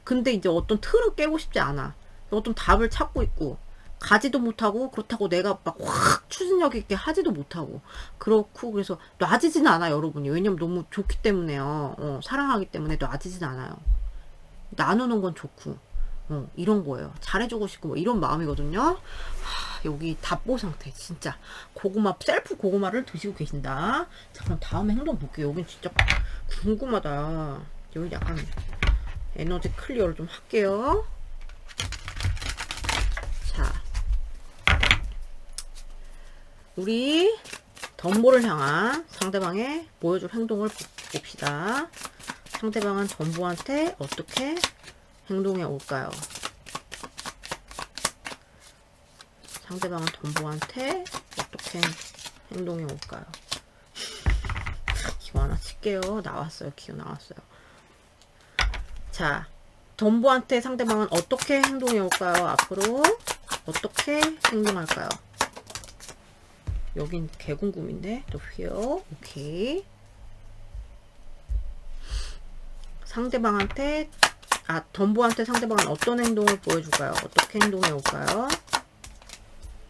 근데 이제 어떤 틀을 깨고 싶지 않아. 어떤 답을 찾고 있고 가지도 못하고 그렇다고 내가 막 확 추진력 있게 하지도 못하고 그렇고 그래서 놔지진 않아 여러분이. 왜냐면 너무 좋기 때문에요. 사랑하기 때문에 놔지진 않아요. 나누는 건 좋고 이런 거예요. 잘해주고 싶고 뭐 이런 마음이거든요. 여기 답보 상태 진짜 고구마 셀프 고구마를 드시고 계신다. 자 그럼 다음 행동 볼게요. 여긴 진짜 궁금하다. 여기 약간 에너지 클리어를 좀 할게요. 자 우리 덤보를 향한 상대방의 보여줄 행동을 봅시다. 상대방은 덤보한테 어떻게 행동해 올까요? 상대방은 덤보한테 어떻게 행동해 올까요? 기호 하나 칠게요. 나왔어요. 기호 나왔어요. 자, 덤보한테 상대방은 어떻게 행동해 올까요? 앞으로 어떻게 행동할까요? 여긴 개궁금인데 또 휘어. 오케이. 상대방한테 덤보한테 상대방은 어떤 행동을 보여줄까요? 어떻게 행동해 올까요?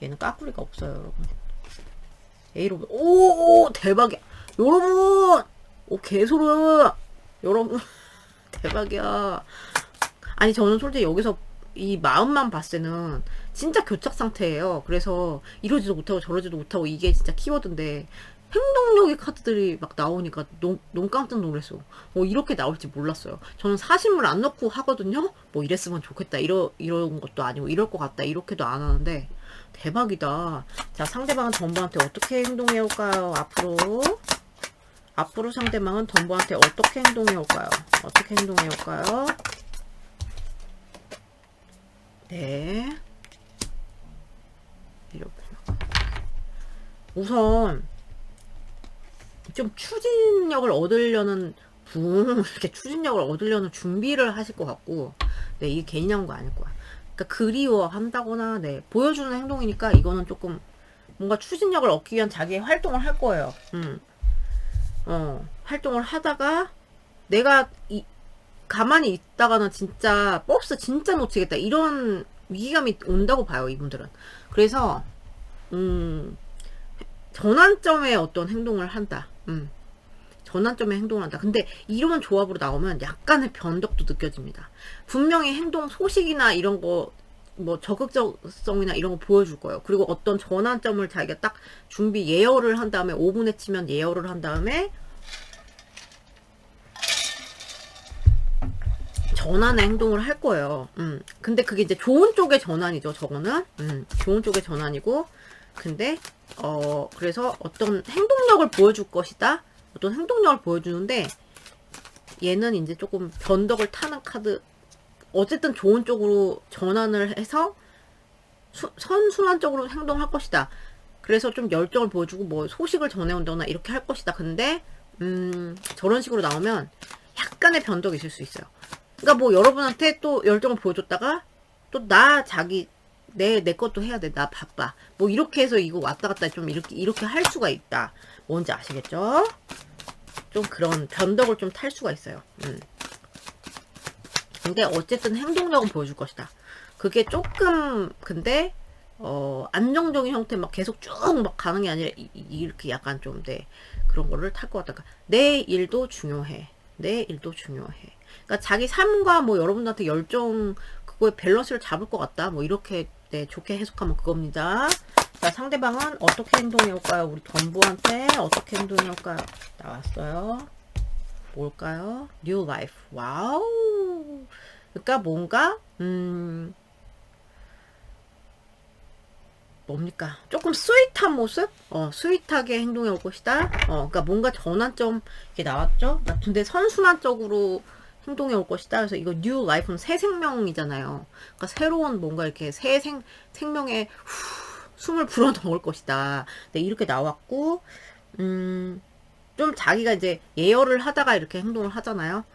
얘는 까꾸리가 없어요, 여러분. A로 오 대박이야, 여러분. 오 개소름, 여러분. 대박이야. 아니 저는 솔직히 여기서 이 마음만 봤을 때는 진짜 교착 상태예요. 그래서 이러지도 못하고 저러지도 못하고 이게 진짜 키워드인데 행동력의 카드들이 막 나오니까 너무 깜짝 놀랐어. 이렇게 나올지 몰랐어요. 저는 사심을 안 넣고 하거든요. 뭐 이랬으면 좋겠다 이런 것도 아니고 이럴 것 같다 이렇게도 안 하는데 대박이다. 자 상대방은 덤보한테 어떻게 행동해 올까요? 앞으로 상대방은 덤보한테 어떻게 행동해 올까요? 어떻게 행동해 올까요? 네. 이렇게. 우선 좀 추진력을 얻으려는 이렇게 추진력을 얻으려는 준비를 하실 것 같고, 네, 이게 괜히 나온 거 아닐 거야. 그러니까 그리워한다거나, 네, 보여주는 행동이니까 이거는 조금 뭔가 추진력을 얻기 위한 자기의 활동을 할 거예요. 활동을 하다가 내가 가만히 있다가는 진짜 버스 진짜 놓치겠다 이런 위기감이 온다고 봐요, 이분들은. 그래서 전환점의 어떤 행동을 한다. 전환점의 행동을 한다. 근데 이런 조합으로 나오면 약간의 변덕도 느껴집니다. 분명히 행동 소식이나 이런 거, 뭐 적극성이나 이런 거 보여줄 거예요. 그리고 어떤 전환점을 자기가 딱 준비 예열을 한 다음에, 5분에 치면 예열을 한 다음에 전환의 행동을 할 거예요. 근데 그게 이제 좋은 쪽의 전환이죠, 저거는. 좋은 쪽의 전환이고, 근데 그래서 어떤 행동력을 보여줄 것이다. 어떤 행동력을 보여주는데, 얘는 이제 조금 변덕을 타는 카드, 어쨌든 좋은 쪽으로 전환을 해서 선순환적으로 행동할 것이다. 그래서 좀 열정을 보여주고 뭐 소식을 전해온다거나 이렇게 할 것이다. 근데 저런 식으로 나오면 약간의 변덕이 있을 수 있어요. 그러니까 뭐 여러분한테 또 열정을 보여줬다가 또 내 것도 해야 돼. 나 바빠. 뭐 이렇게 해서 이거 왔다 갔다 좀 이렇게 할 수가 있다. 뭔지 아시겠죠? 좀 그런 변덕을 좀 탈 수가 있어요. 근데 어쨌든 행동력은 보여줄 것이다. 그게 조금 근데 안정적인 형태 막 계속 쭉 막 가는 게 아니라 이렇게 약간 좀 그런 거를 탈 것 같다. 내 일도 중요해. 내 일도 중요해. 그러니까 자기 삶과 뭐 여러분한테 열정 그거의 밸런스를 잡을 것 같다. 뭐 이렇게 좋게 해석하면 그겁니다. 자, 상대방은 어떻게 행동해 올까요? 우리 덤부한테 어떻게 행동해 올까요? 나왔어요. 뭘까요? New Life. 와우. 그러니까 뭔가 뭡니까? 조금 스윗한 모습? 스윗하게 행동해 올 것이다. 그러니까 뭔가 전환점 이게 나왔죠? 근데 선순환적으로 행동해 올 것이다. 그래서 이거 New Life는 새 생명이잖아요. 그러니까 새로운 뭔가 이렇게 새 생명에 숨을 불어 넣을 것이다. 네, 이렇게 나왔고, 좀 자기가 이제 예열을 하다가 이렇게 행동을 하잖아요.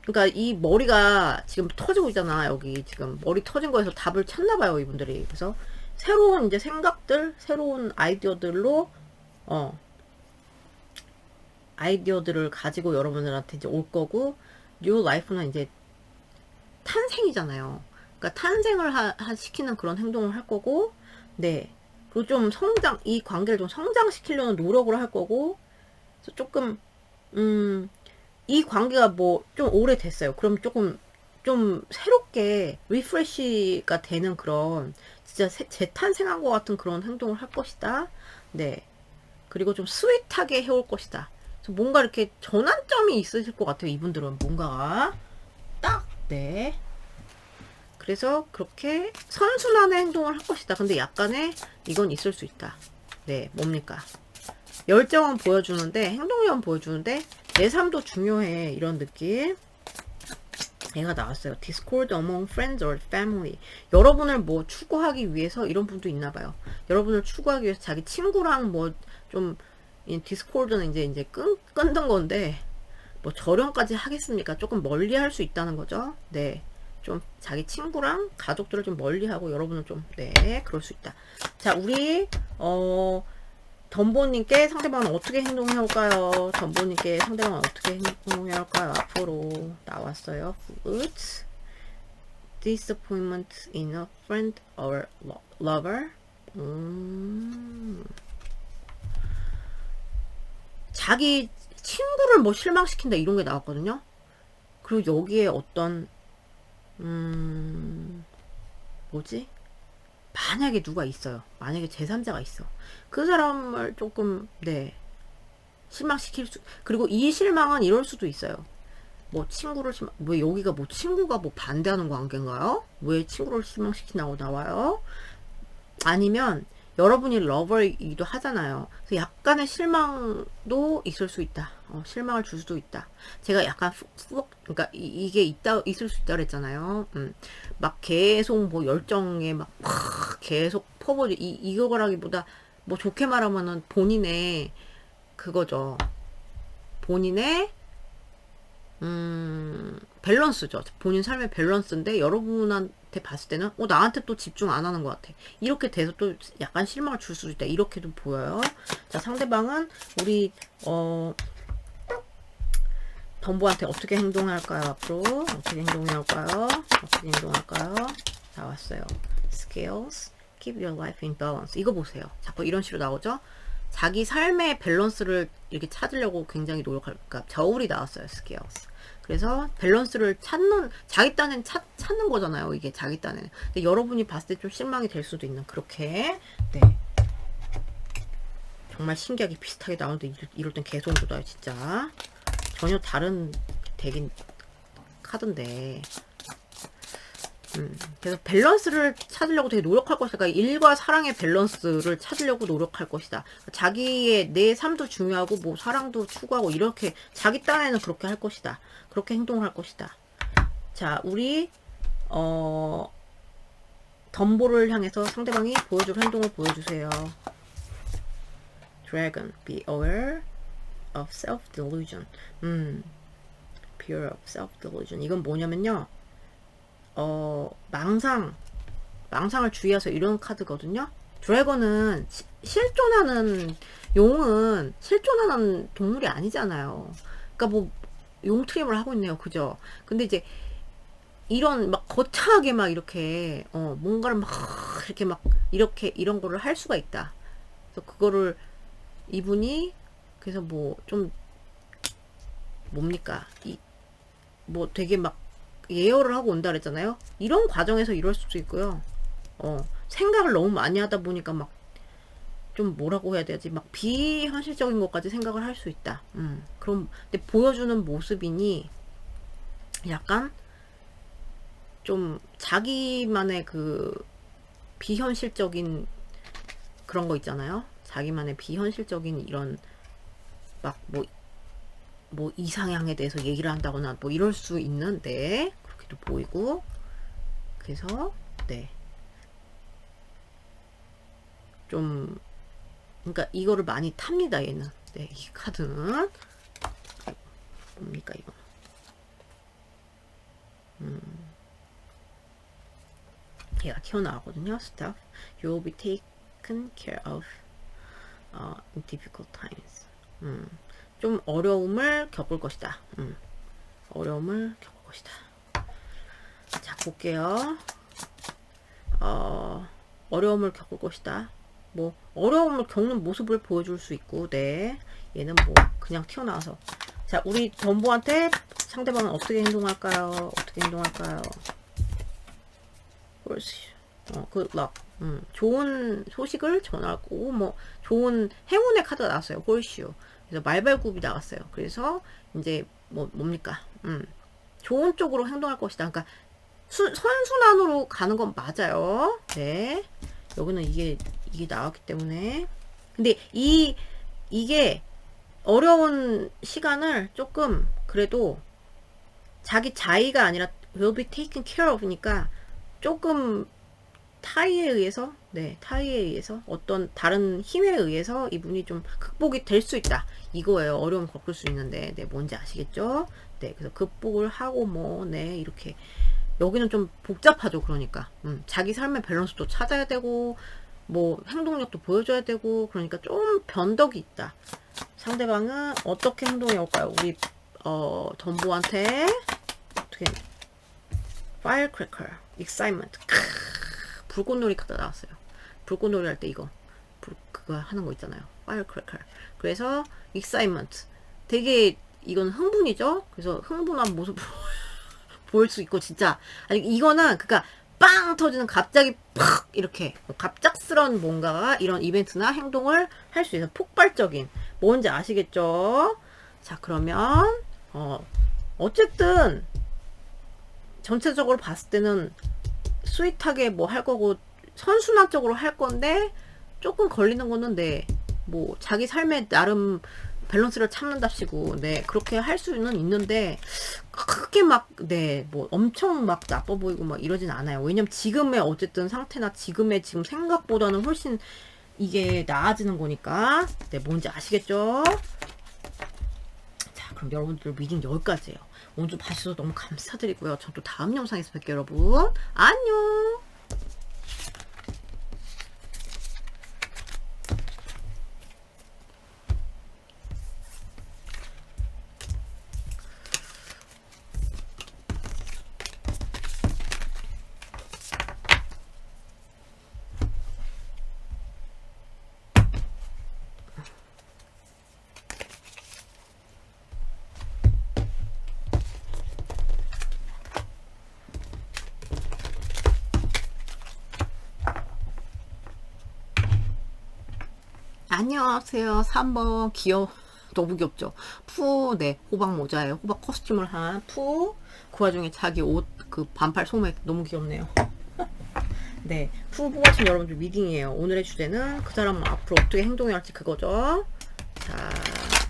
그러니까 이 머리가 지금 터지고 있잖아. 여기 지금 머리 터진 거에서 답을 찾나봐요, 이분들이. 그래서 새로운 이제 생각들, 새로운 아이디어들로, 아이디어들을 가지고 여러분들한테 이제 올 거고, 뉴 라이프는 이제 탄생이잖아요. 그러니까 탄생을 시키는 그런 행동을 할 거고, 네. 그리고 좀 이 관계를 좀 성장시키려는 노력을 할 거고, 그래서 조금, 이 관계가 뭐 좀 오래됐어요. 그럼 조금 좀 새롭게 리프레시가 되는 그런 진짜 재탄생한 것 같은 그런 행동을 할 것이다. 네. 그리고 좀 스윗하게 해올 것이다. 그래서 뭔가 이렇게 전환점이 있으실 것 같아요. 이분들은 뭔가가 딱, 네. 그래서 그렇게 선순환의 행동을 할 것이다. 근데 약간의 이건 있을 수 있다. 네, 뭡니까? 열정은 보여주는데, 행동력은 보여주는데, 내 삶도 중요해. 이런 느낌. 얘가 나왔어요. Discord among friends or family. 여러분을 뭐 추구하기 위해서 이런 분도 있나 봐요. 여러분을 추구하기 위해서 자기 친구랑 뭐 좀, 디스코드는 이제 끊는 건데, 뭐 저렴까지 하겠습니까? 조금 멀리 할 수 있다는 거죠. 네. 좀 자기 친구랑 가족들을 좀 멀리 하고 여러분은 좀, 네, 그럴 수 있다. 자, 우리, 덤보님께 상대방은 어떻게 행동해 올까요? 덤보님께 상대방은 어떻게 행동해 올까요? 앞으로 나왔어요. Food, disappointment in a friend or lover. 자기 친구를 뭐 실망시킨다 이런 게 나왔거든요. 그리고 여기에 어떤 뭐지? 만약에 누가 있어요. 만약에 제3자가 있어. 그 사람을 조금, 네, 실망시킬 그리고 이 실망은 이럴 수도 있어요. 뭐 왜 여기가 뭐 친구가 뭐 반대하는 관계인가요? 왜 친구를 실망시키냐고 나와요? 아니면 여러분이 러버이기도 하잖아요. 그래서 약간의 실망도 있을 수 있다. 실망을 줄 수도 있다. 제가 약간 그러니까 이게 있을 수 있다 그랬잖아요. 막 계속 뭐 열정에 막 계속 퍼부지 이거라기보다 뭐 좋게 말하면은 본인의 그거죠. 본인의 밸런스죠. 본인 삶의 밸런스인데 여러분한테 봤을 때는 나한테 또 집중 안 하는 것 같아. 이렇게 돼서 또 약간 실망을 줄 수도 있다. 이렇게도 보여요. 자, 상대방은 우리 덤보한테 어떻게 행동할까요? 앞으로 어떻게 행동할까요? 어떻게 행동할까요? 나왔어요. Skills, keep your life in balance. 이거 보세요. 자꾸 이런 식으로 나오죠? 자기 삶의 밸런스를 이렇게 찾으려고 굉장히 노력할까. 저울이 나왔어요. Skills. 그래서 밸런스를 찾는, 자기 딴엔 찾는 거잖아요. 이게 자기 딴에는. 근데 여러분이 봤을 때 좀 실망이 될 수도 있는 그렇게. 네. 정말 신기하게 비슷하게 나오는데 이럴 땐 개소름 돋아요. 진짜. 전혀 다른 덱인 카드인데. 그래서 밸런스를 찾으려고 되게 노력할 것이다. 그러니까 일과 사랑의 밸런스를 찾으려고 노력할 것이다. 자기의 내 삶도 중요하고 뭐 사랑도 추구하고 이렇게 자기 딴에는 그렇게 할 것이다. 그렇게 행동을 할 것이다. 자, 우리 덤보를 향해서 상대방이 보여줄 행동을 보여주세요. Dragon, be aware of self-delusion. Fear of self-delusion. 이건 뭐냐면요. 망상을 주의하세요. 이런 카드거든요. 드래곤은 용은 실존하는 동물이 아니잖아요. 그러니까 뭐 용트림을 하고 있네요. 그죠? 근데 이제 이런 막 거창하게 막 이렇게 뭔가를 막 이렇게 이런 거를 할 수가 있다. 그래서 그거를 이분이 그래서 뭐 좀 뭡니까? 뭐 되게 막 예열을 하고 온다 그랬잖아요. 이런 과정에서 이럴 수도 있고요. 생각을 너무 많이 하다 보니까 막 좀 뭐라고 해야 되지? 막 비현실적인 것까지 생각을 할 수 있다. 그럼 근데 보여주는 모습이니 약간 좀 자기만의 그 비현실적인 그런 거 있잖아요. 자기만의 비현실적인 이런 막 뭐 이상향에 대해서 얘기를 한다거나 뭐 이럴 수 있는데 그렇게도 보이고. 그래서 네, 좀 그러니까 이거를 많이 탑니다. 얘는. 네, 이 카드는 뭡니까 이거는. 얘가 튀어나오거든요. Stuff you will be taken care of in difficult times. 좀 어려움을 겪을 것이다. 어려움을 겪을 것이다. 자, 볼게요. 어려움을 겪을 것이다. 뭐 어려움을 겪는 모습을 보여줄 수 있고, 네. 얘는 뭐 그냥 튀어나와서. 자, 우리 덤보한테 상대방은 어떻게 행동할까요? 어떻게 행동할까요? 그 락. 좋은 소식을 전하고 뭐 좋은 행운의 카드가 나왔어요. 홀슈. 그래서 말발굽이 나왔어요. 그래서 이제 뭡니까? 좋은 쪽으로 행동할 것이다. 그러니까 선순환으로 가는 건 맞아요. 네. 여기는 이게 나왔기 때문에. 근데 이게 어려운 시간을 조금 그래도 자기 자의가 아니라 will be taken care of니까 조금 타의에 의해서 어떤 다른 힘에 의해서 이분이 좀 극복이 될 수 있다. 이거예요. 어려움 겪을 수 있는데, 네, 뭔지 아시겠죠? 네, 그래서 극복을 하고 네, 이렇게. 여기는 좀 복잡하죠. 그러니까 자기 삶의 밸런스도 찾아야 되고 뭐 행동력도 보여줘야 되고 그러니까 좀 변덕이 있다. 상대방은 어떻게 행동해 올까요? 우리 덤보한테 어떻게 firecracker, excitement. 불꽃놀이 카드 나왔어요. 불꽃놀이 할 때 이거 그거 하는 거 있잖아요. firecracker. 그래서 excitement. 되게 이건 흥분이죠. 그래서 흥분한 모습 보일 수 있고 진짜 아니 이거는 그러니까 빵 터지는 갑자기 팍 이렇게 갑작스러운 뭔가가 이런 이벤트나 행동을 할 수 있는 폭발적인 뭔지 아시겠죠? 자, 그러면 어쨌든 전체적으로 봤을 때는 스윗하게 뭐 할 거고 선순환적으로 할 건데 조금 걸리는 거는 네, 뭐 자기 삶에 나름 밸런스를 찾는답시고 네, 그렇게 할 수는 있는데 크게 막 네, 뭐 엄청 막 나빠 보이고 막 이러진 않아요. 왜냐면 지금의 어쨌든 상태나 지금의 지금 생각보다는 훨씬 이게 나아지는 거니까. 네, 뭔지 아시겠죠? 자, 그럼 그럼 여러분들 리딩 여기까지예요. 오늘 봐주셔서 너무 감사드리고요. 전 또 다음 영상에서 뵐게요, 여러분. 안녕. 안녕하세요. 3번 너무 귀엽죠? 네, 호박 모자예요. 호박 코스튬을 한 그 와중에 자기 옷, 그 반팔 소매 너무 귀엽네요. 네, 뽑아주신 여러분들 리딩이에요. 오늘의 주제는 그 사람은 앞으로 어떻게 행동해야 할지 그거죠. 자,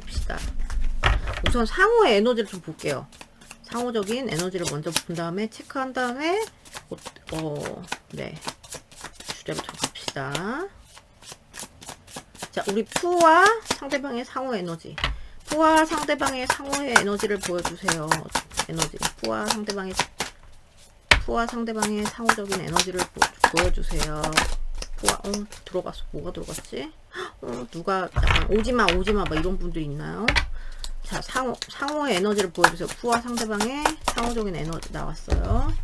봅시다. 우선 상호의 에너지를 좀 볼게요. 상호적인 에너지를 먼저 본 다음에 체크한 다음에 네, 주제부터 갑시다. 자, 우리 푸와 상대방의 상호 에너지. 푸와 상대방의 상호의 에너지를 보여주세요. 에너지. 푸와 상대방의 상호적인 에너지를 보여주세요. 푸와, 들어갔어. 뭐가 들어갔지? 누가 약간 오지마 막 이런 분들이 있나요? 자, 상호의 에너지를 보여주세요. 푸와 상대방의 상호적인 에너지 나왔어요.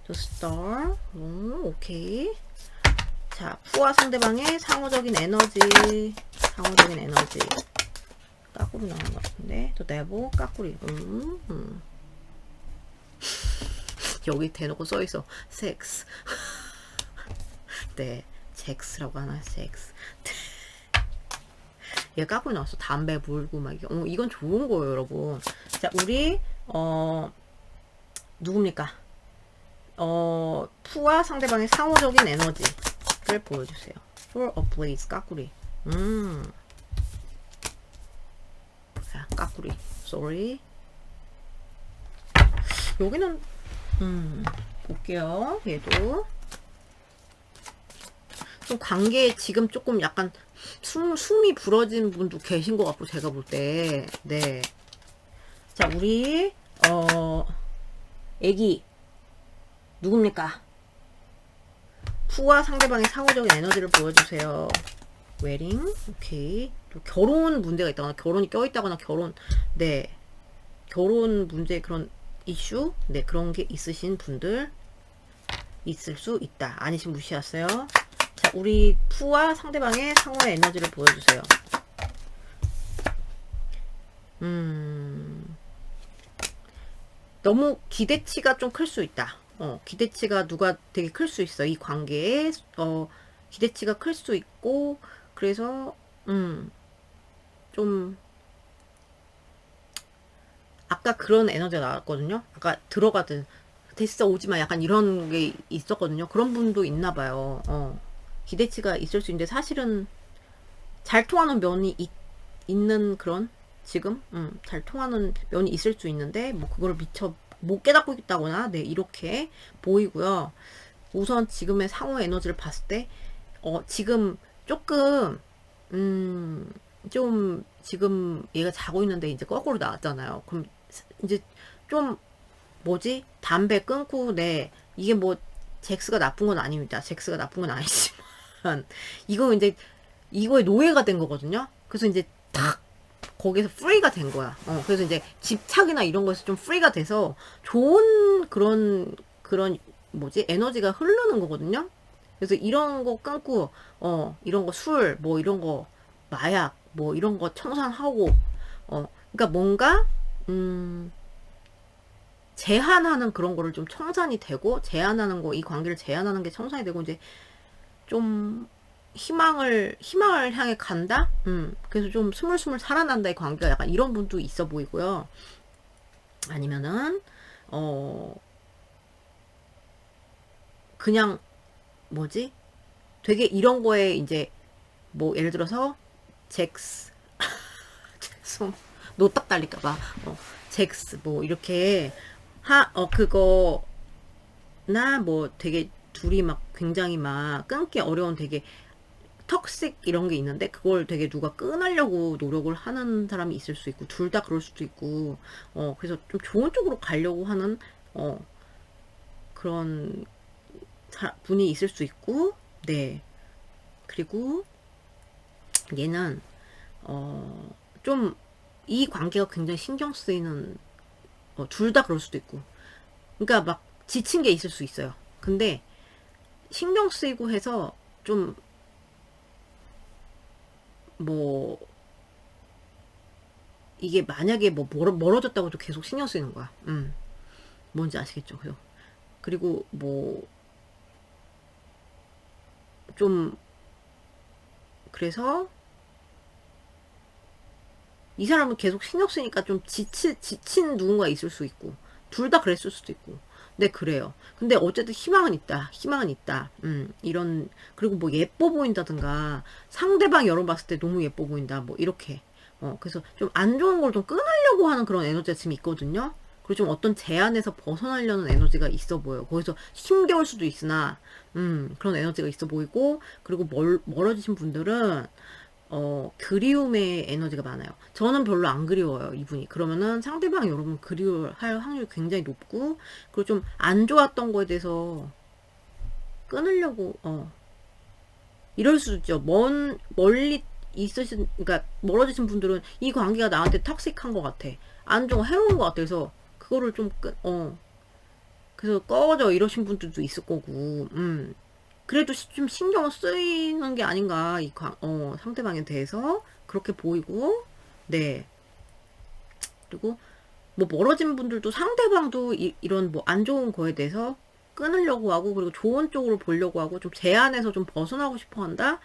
The star. 오케이. 자, 푸와 상대방의 상호적인 에너지. 까꾸리 나온 것 같은데. 또 네보, 까꾸리. 여기 대놓고 써있어. 섹스. 네, 잭스라고 하나, 섹스. 얘 까꾸리 나왔어. 담배 물고 막 이게. 이건 좋은 거예요, 여러분. 자, 우리 누굽니까? 푸와 상대방의 상호적인 에너지. 보여주세요. For a blaze, 까꾸리. 자, 까꾸리. Sorry. 여기는 볼게요. 얘도 좀 관계에 지금 조금 약간 숨이 부러진 분도 계신 것 같고 제가 볼 때. 네. 자, 우리 애기 누굽니까? 푸와 상대방의 상호적인 에너지를 보여주세요. 웨딩. 오케이. 또 결혼 문제가 있다거나 결혼이 껴있다거나 결혼 문제 그런 이슈 그런 게 있으신 분들 있을 수 있다. 아니신 무시하세요. 자, 우리 푸와 상대방의 상호의 에너지를 보여주세요. 너무 기대치가 좀 클 수 있다. 기대치가 누가 되게 클 수 있어. 이 관계에 기대치가 클 수 있고 그래서 좀 아까 그런 에너지가 나왔거든요. 아까 들어가든 됐어 오지마 약간 이런 게 있었거든요. 그런 분도 있나 봐요. 기대치가 있을 수 있는데 사실은 잘 통하는 면이 있는 그런 지금 잘 통하는 면이 있을 수 있는데 뭐 그거를 미처 못 깨닫고 있다거나 이렇게 보이고요. 우선 지금의 상호 에너지를 봤을 때 지금 조금 좀 지금 얘가 자고 있는데 이제 거꾸로 나왔잖아요. 그럼 이제 좀 뭐지? 담배 끊고 이게 뭐 잭스가 나쁜 건 아닙니다. 잭스가 나쁜 건 아니지만 이거 이제 이거에 노예가 된 거거든요. 그래서 이제 탁 거기서 프리가 된 거야. 그래서 이제 집착이나 이런 거에서 좀 프리가 돼서 좋은 그런 뭐지? 에너지가 흐르는 거거든요. 그래서 이런 거 끊고 이런 거 술, 뭐 이런 거 마약, 뭐 이런 거 청산하고 그러니까 뭔가 제한하는 그런 거를 좀 청산이 되고 제한하는 거, 이 관계를 제한하는 게 청산이 되고 이제 좀 희망을 향해 간다? 그래서 좀 스물스물 살아난다, 이 관계가. 약간 이런 분도 있어 보이고요. 아니면은, 그냥, 뭐지? 되게 이런 거에 이제, 뭐, 예를 들어서, 잭스, 노딱 달릴까봐, 잭스, 뭐, 이렇게, 그거나, 뭐, 되게 둘이 막 굉장히 막 끊기 어려운 되게 턱식 이런 게 있는데 그걸 되게 누가 끊으려고 노력을 하는 사람이 있을 수 있고 둘 다 그럴 수도 있고 그래서 좀 좋은 쪽으로 가려고 하는 그런 분이 있을 수 있고 네 그리고 얘는 좀 이 관계가 굉장히 신경 쓰이는 둘 다 그럴 수도 있고 그러니까 막 지친 게 있을 수 있어요. 근데 신경 쓰이고 해서 좀 뭐 이게 만약에 뭐 멀어졌다고 도 계속 신경 쓰이는 거야. 뭔지 아시겠죠? 그리고 뭐 좀 그래서 이 사람은 계속 신경 쓰니까 좀 지친 누군가 있을 수 있고 둘 다 그랬을 수도 있고 네 그래요. 근데 어쨌든 희망은 있다. 이런 그리고 뭐 예뻐 보인다든가 상대방 여러분 봤을 때 너무 예뻐 보인다 뭐 이렇게 그래서 좀 안 좋은 걸 좀 끊으려고 하는 그런 에너지가 지금 있거든요. 그리고 좀 어떤 제한에서 벗어나려는 에너지가 있어 보여요. 거기서 힘겨울 수도 있으나 그런 에너지가 있어 보이고 그리고 멀어지신 분들은 그리움의 에너지가 많아요. 저는 별로 안 그리워요, 이분이. 그러면은 상대방 여러분 그리워할 확률이 굉장히 높고, 그리고 좀 안 좋았던 거에 대해서 끊으려고, 이럴 수도 있죠. 멀리 그러니까 멀어지신 분들은 이 관계가 나한테 턱식한 것 같아. 안 좋아, 해로운 것 같아. 그래서 그거를 좀 그래서 꺼져 이러신 분들도 있을 거고, 그래도 좀 신경 쓰이는 게 아닌가, 상대방에 대해서. 그렇게 보이고, 네. 그리고, 뭐, 멀어진 분들도 상대방도 이런 뭐 안 좋은 거에 대해서 끊으려고 하고, 그리고 좋은 쪽으로 보려고 하고, 좀 제한에서 좀 벗어나고 싶어 한다?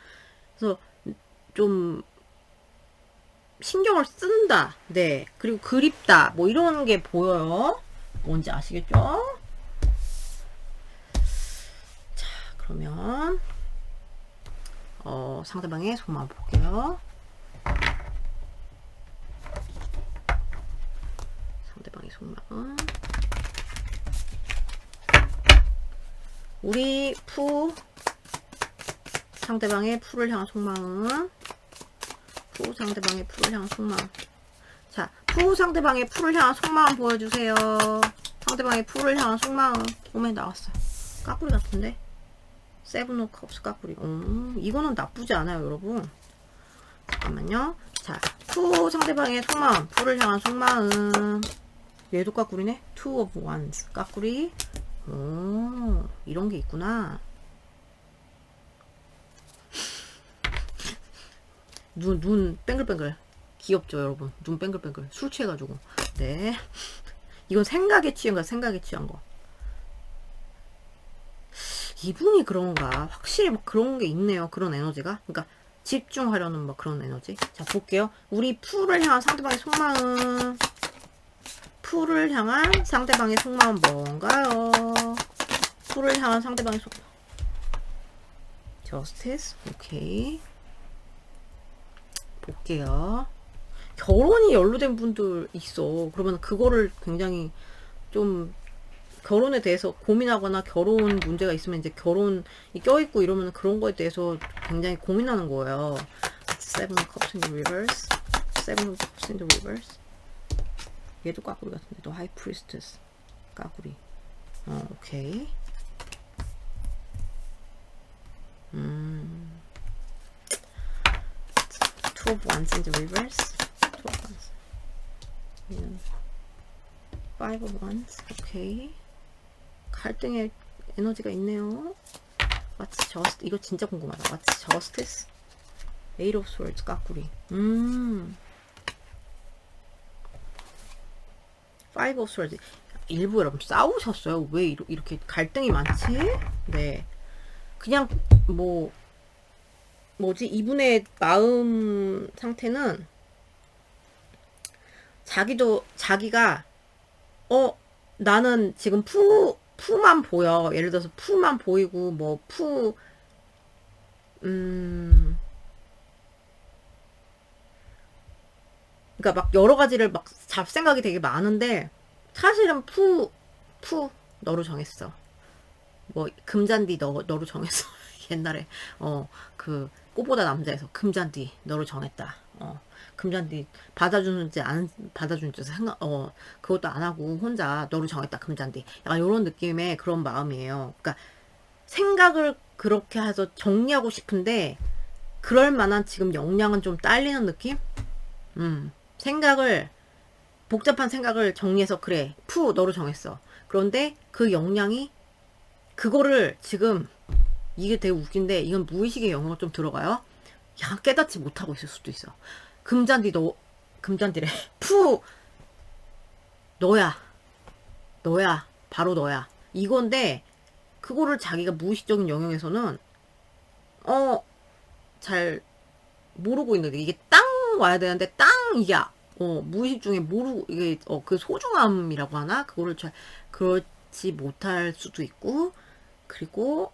그래서 좀, 신경을 쓴다. 네. 그리고 그립다. 뭐 이런 게 보여요. 뭔지 아시겠죠? 그러면 상대방의 속마음 볼게요. 상대방의 속마음. 우리 상대방의 푸를 향한 속마음. 상대방의 푸를 향한 속마음. 자, 상대방의 푸를 향한 속마음 보여주세요. 상대방의 푸를 향한 속마음. 오메 나왔어요. 까꾸리 같은데? 세븐 오브 컵스 까꾸리. 이거는 나쁘지 않아요, 여러분. 잠깐만요. 자, 상대방의 속마음. 푸를 향한 속마음. 얘도 까꾸리네? 투 오브 원스 까꾸리. 이런 게 있구나. 눈 뱅글뱅글. 귀엽죠, 여러분? 눈 뱅글뱅글. 술 취해가지고. 네. 이건 생각에 취한 거. 이분이 그런가? 확실히 막 그런 게 있네요. 그런 에너지가. 그러니까 집중하려는 막 그런 에너지. 자, 볼게요. 우리 푸를 향한 상대방의 속마음. 푸를 향한 상대방의 속마음 뭔가요? 푸를 향한 상대방의 속마음. Justice. 오케이. 볼게요. 결혼이 연루된 분들 있어. 그러면 그거를 굉장히 좀 결혼에 대해서 고민하거나 결혼 문제가 있으면 이제 결혼이 껴있고 이러면 그런 거에 대해서 굉장히 고민하는 거예요. Seven of Cups in the Reverse. Seven of Cups in the Reverse. 얘도 까꾸리 같은데 또 High Priestess 까꾸리. 오케이. Two of Wands in the Reverse. Two of Wands. 얘는 Five of Wands. 오케이. 갈등의 에너지가 있네요. What's just? 이거 진짜 궁금하다. What's justice? Eight of Swords 까꾸리. Five of Swords. 일부 여러분 싸우셨어요? 왜 이렇게 갈등이 많지? 네. 그냥 뭐지? 이분의 마음 상태는 자기가 나는 지금 푸만 보여. 예를 들어서 푸만 보이고 그러니까 막 여러 가지를 막 잡생각이 되게 많은데 사실은 너로 정했어. 뭐 금잔디 너로 정했어. 옛날에 꽃보다 남자에서 금잔디 너를 정했다. 금잔디 받아주는지 안 받아주는지 그것도 안 하고 혼자 너를 정했다. 금잔디. 약간 요런 느낌의 그런 마음이에요. 그러니까 생각을 그렇게 해서 정리하고 싶은데 그럴 만한 지금 역량은 좀 딸리는 느낌? 생각을 복잡한 생각을 정리해서 그래 너를 정했어. 그런데 그 역량이 그거를 지금 이게 되게 웃긴데 이건 무의식의 영역을 좀 들어가요. 야 깨닫지 못하고 있을 수도 있어. 금잔디래 너야 바로 너야 이건데 그거를 자기가 무의식적인 영역에서는 잘 모르고 있는데 이게 땅 와야 되는데 땅 이게 무의식 중에 모르고 이게 그 소중함이라고 하나 그거를 잘 그렇지 못할 수도 있고 그리고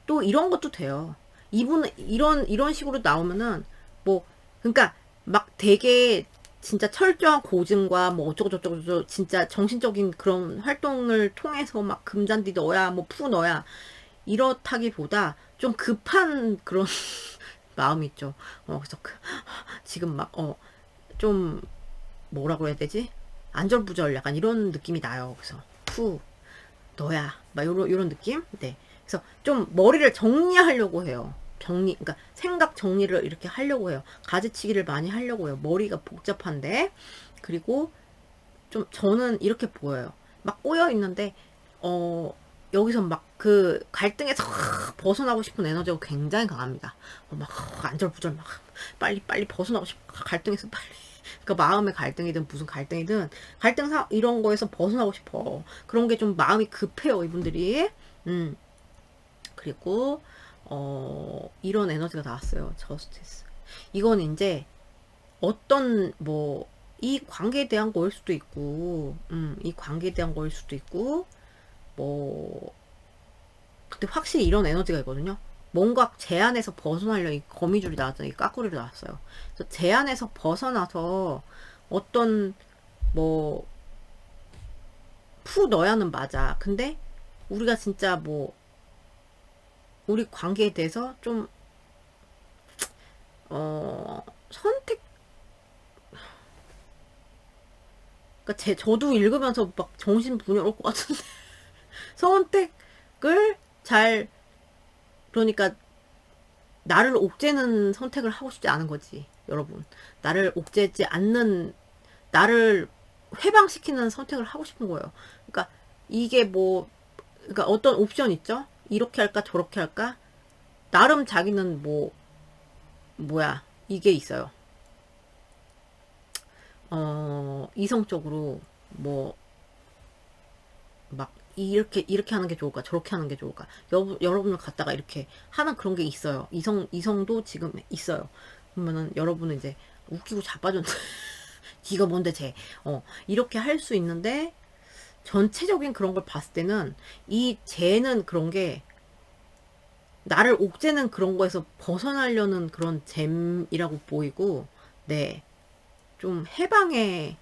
또 이런 것도 돼요. 이분은 이런 식으로 나오면은 뭐 그러니까 막 되게 진짜 철저한 고증과 뭐 어쩌고저쩌고 진짜 정신적인 그런 활동을 통해서 막 금잔디 넣어야 뭐 푸 넣어야 이렇다기보다 좀 급한 그런 마음이 있죠. 그래서 지금 막 좀 뭐라고 해야 되지? 안절부절 약간 이런 느낌이 나요. 그래서 너야 막 요런 느낌? 네. 그래서 좀 머리를 정리하려고 해요. 그러니까 생각 정리를 이렇게 하려고 해요. 가지치기를 많이 하려고 해요. 머리가 복잡한데 그리고 좀 저는 이렇게 보여요. 막 꼬여 있는데 여기서 막 그 갈등에서 벗어나고 싶은 에너지가 굉장히 강합니다. 막 안절부절 막 빨리 벗어나고 싶어. 갈등에서 빨리. 그러니까 마음의 갈등이든 무슨 갈등이든 이런 거에서 벗어나고 싶어. 그런 게 좀 마음이 급해요, 이분들이. 그리고 이런 에너지가 나왔어요. 저스티스. 이건 이제 어떤 뭐 이 관계에 대한 거일 수도 있고, 이 관계에 대한 거일 수도 있고, 뭐 근데 확실히 이런 에너지가 있거든요. 뭔가 제한에서 벗어나려 이 거미줄이 나왔잖아요. 이 까꾸리로 나왔어요. 그래서 제한에서 벗어나서 어떤 뭐 넣어야는 맞아. 근데 우리가 진짜 뭐 우리 관계에 대해서 좀 선택 그러니까 저도 읽으면서 막 정신 분열 올 것 같은데 선택을 잘 그러니까 나를 옥죄는 선택을 하고 싶지 않은 거지, 여러분. 나를 옥죄지 않는 나를 해방시키는 선택을 하고 싶은 거예요. 그러니까 이게 뭐 그러니까 어떤 옵션 있죠? 이렇게 할까 저렇게 할까? 나름 자기는 뭐야 이게 있어요. 이성적으로 뭐 막 이렇게 하는 게 좋을까 저렇게 하는 게 좋을까 여러분을 갖다가 이렇게 하는 그런 게 있어요. 이성도 지금 있어요. 그러면은 여러분은 이제 웃기고 자빠졌네. 네가 뭔데 쟤 이렇게 할 수 있는데 전체적인 그런 걸 봤을 때는 이 쟤는 그런 게 나를 옥죄는 그런 거에서 벗어나려는 그런 잼이라고 보이고 네 좀 해방의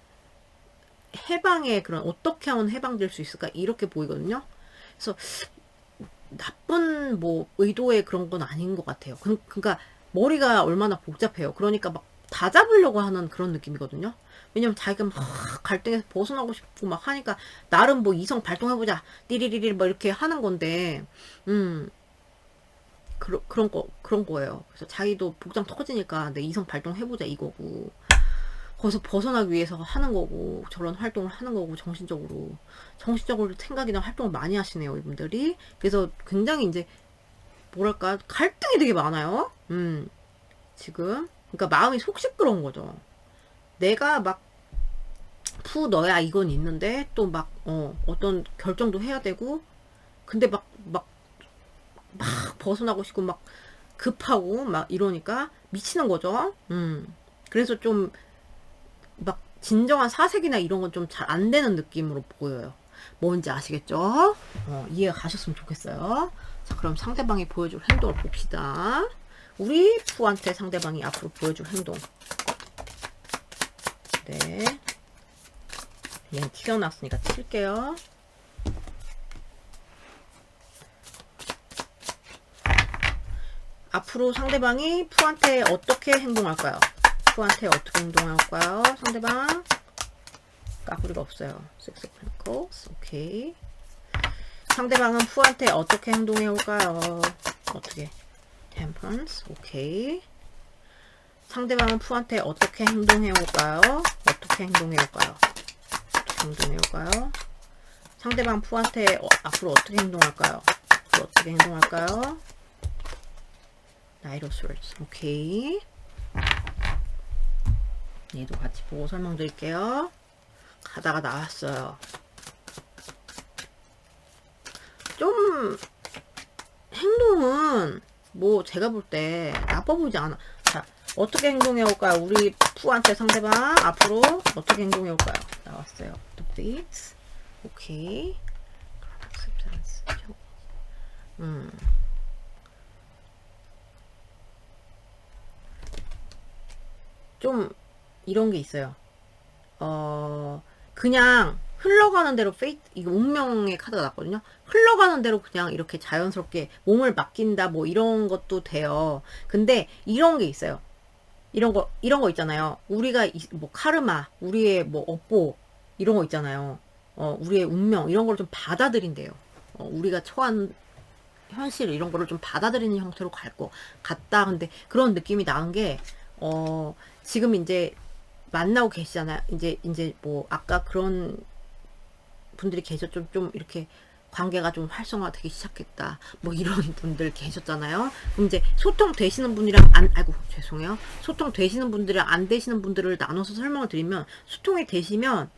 그런 어떻게 하면 해방될 수 있을까 이렇게 보이거든요. 그래서 나쁜 뭐 의도의 그런 건 아닌 것 같아요. 그러니까 머리가 얼마나 복잡해요. 그러니까 막 다 잡으려고 하는 그런 느낌이거든요. 왜냐면 자기가 막 갈등에서 벗어나고 싶고 막 하니까 나름 뭐 이성 발동해보자 띠리리리 뭐 이렇게 하는 건데 그런 거예요. 그래서 자기도 복장 터지니까 내 이성 발동해보자 이거고 거기서 벗어나기 위해서 하는 거고 저런 활동을 하는 거고 정신적으로 생각이나 활동을 많이 하시네요 이분들이. 그래서 굉장히 이제 뭐랄까 갈등이 되게 많아요. 지금 그러니까 마음이 속 시끄러운 거죠. 내가 막 너야 이건 있는데 또 막 어떤 결정도 해야 되고 근데 막 벗어나고 싶고 막 급하고 막 이러니까 미치는 거죠. 그래서 좀 막 진정한 사색이나 이런 건 좀 잘 안 되는 느낌으로 보여요. 뭔지 아시겠죠? 이해가 가셨으면 좋겠어요. 자, 그럼 상대방이 보여줄 행동을 봅시다. 우리 푸한테 상대방이 앞으로 보여줄 행동. 네. 얘는 튀어나왔으니까 칠게요. 앞으로 상대방이 푸한테 어떻게 행동할까요? 푸한테 어떻게 행동할까요? 상대방 까구리가 없어요. Six of Pentacles. 오케이. 상대방은 푸한테 어떻게 행동해 올까요? 어떻게? Temperance. 오케이. 상대방은 푸한테 어떻게 행동해 올까요? 어떻게 행동해 올까요? 어떻게 행동해 올까요? 상대방 푸한테 앞으로 어떻게 행동할까요? 앞으로 어떻게 행동할까요? Knight of Swords. 오케이. 얘도 같이 보고 설명드릴게요. 가다가 나왔어요. 좀 행동은 뭐 제가 볼 때 나빠 보이지 않아. 자, 어떻게 행동해 올까요? 우리 푸한테 상대방 앞으로 어떻게 행동해 올까요? 나왔어요. The Fates. 오케이. 좀 이런 게 있어요. 그냥 흘러가는 대로 페이트, 이거 운명의 카드가 났거든요. 흘러가는 대로 그냥 이렇게 자연스럽게 몸을 맡긴다, 뭐 이런 것도 돼요. 근데 이런 게 있어요. 이런 거 있잖아요. 우리가 뭐 카르마, 우리의 뭐 업보, 이런 거 있잖아요. 우리의 운명, 이런 걸 좀 받아들인대요. 우리가 처한 현실, 이런 거를 좀 받아들이는 형태로 갈 거 같다. 근데 그런 느낌이 나는 게, 지금 이제 만나고 계시잖아요. 이제 뭐 아까 그런 분들이 계셨죠. 좀 이렇게 관계가 좀 활성화되기 시작했다. 뭐 이런 분들 계셨잖아요. 그럼 이제 소통 되시는 분이랑 아이고 죄송해요. 소통 되시는 분들이랑 안 되시는 분들을 나눠서 설명을 드리면, 소통이 되시면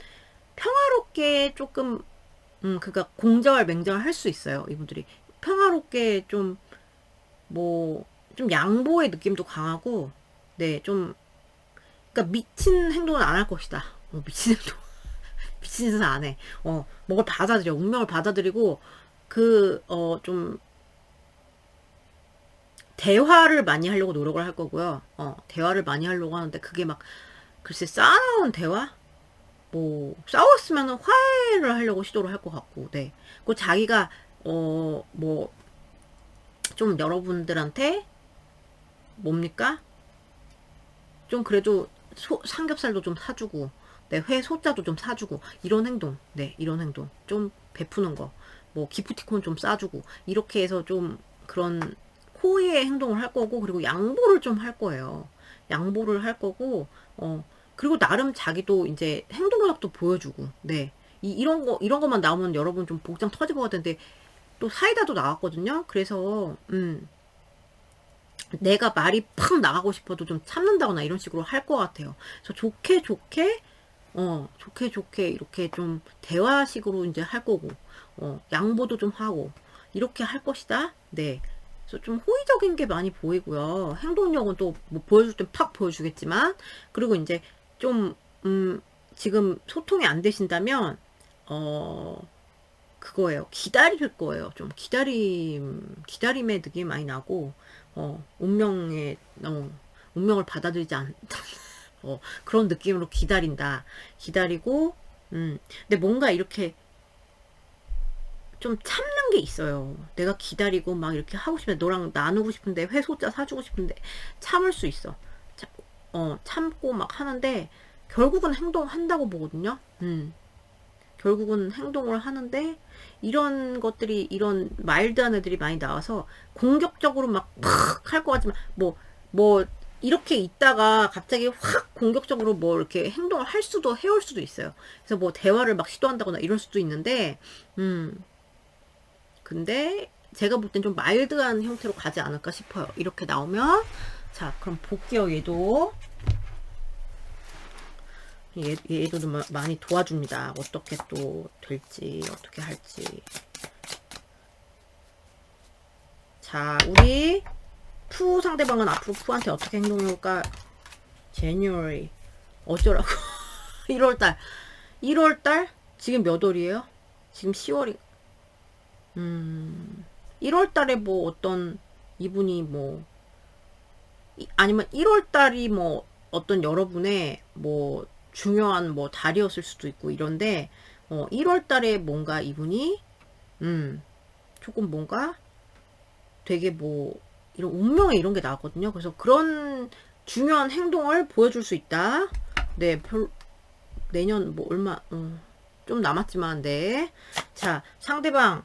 평화롭게 조금 그니까 공자왈 맹자왈 할 수 있어요. 이분들이 평화롭게 좀 뭐 좀 양보의 느낌도 강하고, 네, 좀 그러니까 미친 행동은 안 할 것이다. 미친 행동, 미친 짓은 안 해. 뭔가 받아들여, 운명을 받아들이고, 좀 대화를 많이 하려고 노력을 할 거고요. 대화를 많이 하려고 하는데, 그게 막 글쎄 쌓아놓은 대화? 뭐 싸웠으면 화해를 하려고 시도를 할 것 같고, 네. 그 자기가 뭐 좀 여러분들한테 뭡니까? 좀 그래도 삼겹살도 좀 사주고, 네, 회 소자도 좀 사주고, 이런 행동, 네, 이런 행동 좀 베푸는 거, 뭐 기프티콘 좀 싸주고, 이렇게 해서 좀 그런 호의의 행동을 할 거고, 그리고 양보를 좀 할 거예요. 양보를 할 거고, 그리고 나름 자기도 이제 행동력도 보여주고, 네, 이런 것만 나오면 여러분 좀 복장 터질 것 같은데, 또 사이다도 나왔거든요. 그래서 내가 말이 팍 나가고 싶어도 좀 참는다거나 이런 식으로 할 것 같아요. 그래서 좋게 이렇게 좀 대화식으로 이제 할 거고, 양보도 좀 하고, 이렇게 할 것이다. 네. 그래서 좀 호의적인 게 많이 보이고요. 행동력은 또 뭐 보여줄 땐 팍 보여주겠지만, 그리고 이제 좀, 지금 소통이 안 되신다면, 그거예요. 기다릴 거예요. 좀 기다림의 느낌이 많이 나고, 운명을 받아들이지 않다. 그런 느낌으로 기다리고, 근데 뭔가 이렇게 좀 참는 게 있어요. 내가 기다리고 막 이렇게 하고 싶은데, 너랑 나누고 싶은데, 회소자 사주고 싶은데, 참을 수 있어. 참고 막 하는데, 결국은 행동한다고 보거든요. 결국은 행동을 하는데, 이런 것들이, 이런 마일드한 애들이 많이 나와서 공격적으로 막 팍 할 것 같지만, 뭐 이렇게 있다가 갑자기 확 공격적으로 뭐 이렇게 행동을 해올 수도 있어요. 그래서 뭐 대화를 막 시도한다거나 이럴 수도 있는데, 근데 제가 볼 땐 좀 마일드한 형태로 가지 않을까 싶어요. 이렇게 나오면. 자, 그럼 볼게요. 얘도 좀 많이 도와줍니다. 어떻게 또 될지, 어떻게 할지. 자, 우리 푸 상대방은 앞으로 푸한테 어떻게 행동해볼까? January. 어쩌라고. 1월달. 1월달? 지금 몇 월이에요? 지금 10월이. 1월달에 뭐 어떤 이분이 뭐, 아니면 1월달이 뭐 어떤 여러분의 뭐 중요한 뭐 달이었을 수도 있고 이런데, 1월달에 뭔가 이분이 조금 뭔가 되게 뭐 이런 운명에 이런 게 나왔거든요. 그래서 그런 중요한 행동을 보여줄 수 있다. 네, 내년 뭐 얼마 좀 남았지만 네. 자, 상대방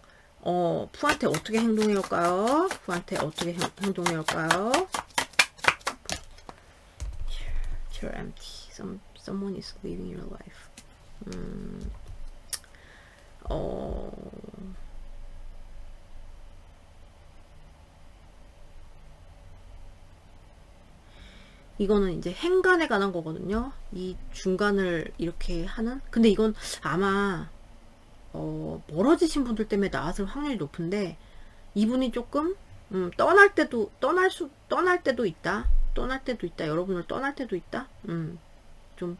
푸한테 어떻게 행동해 올까요? 푸한테 어떻게 행동해 올까요? You're empty. Someone is living your life. 이거는 이제 행간에 관한 거거든요. 이 중간을 이렇게 하는. 근데 이건 아마 멀어지신 분들 때문에 나왔을 확률이 높은데 이분이 조금 떠날 때도 있다. 떠날 때도 있다. 여러분을 떠날 때도 있다. 좀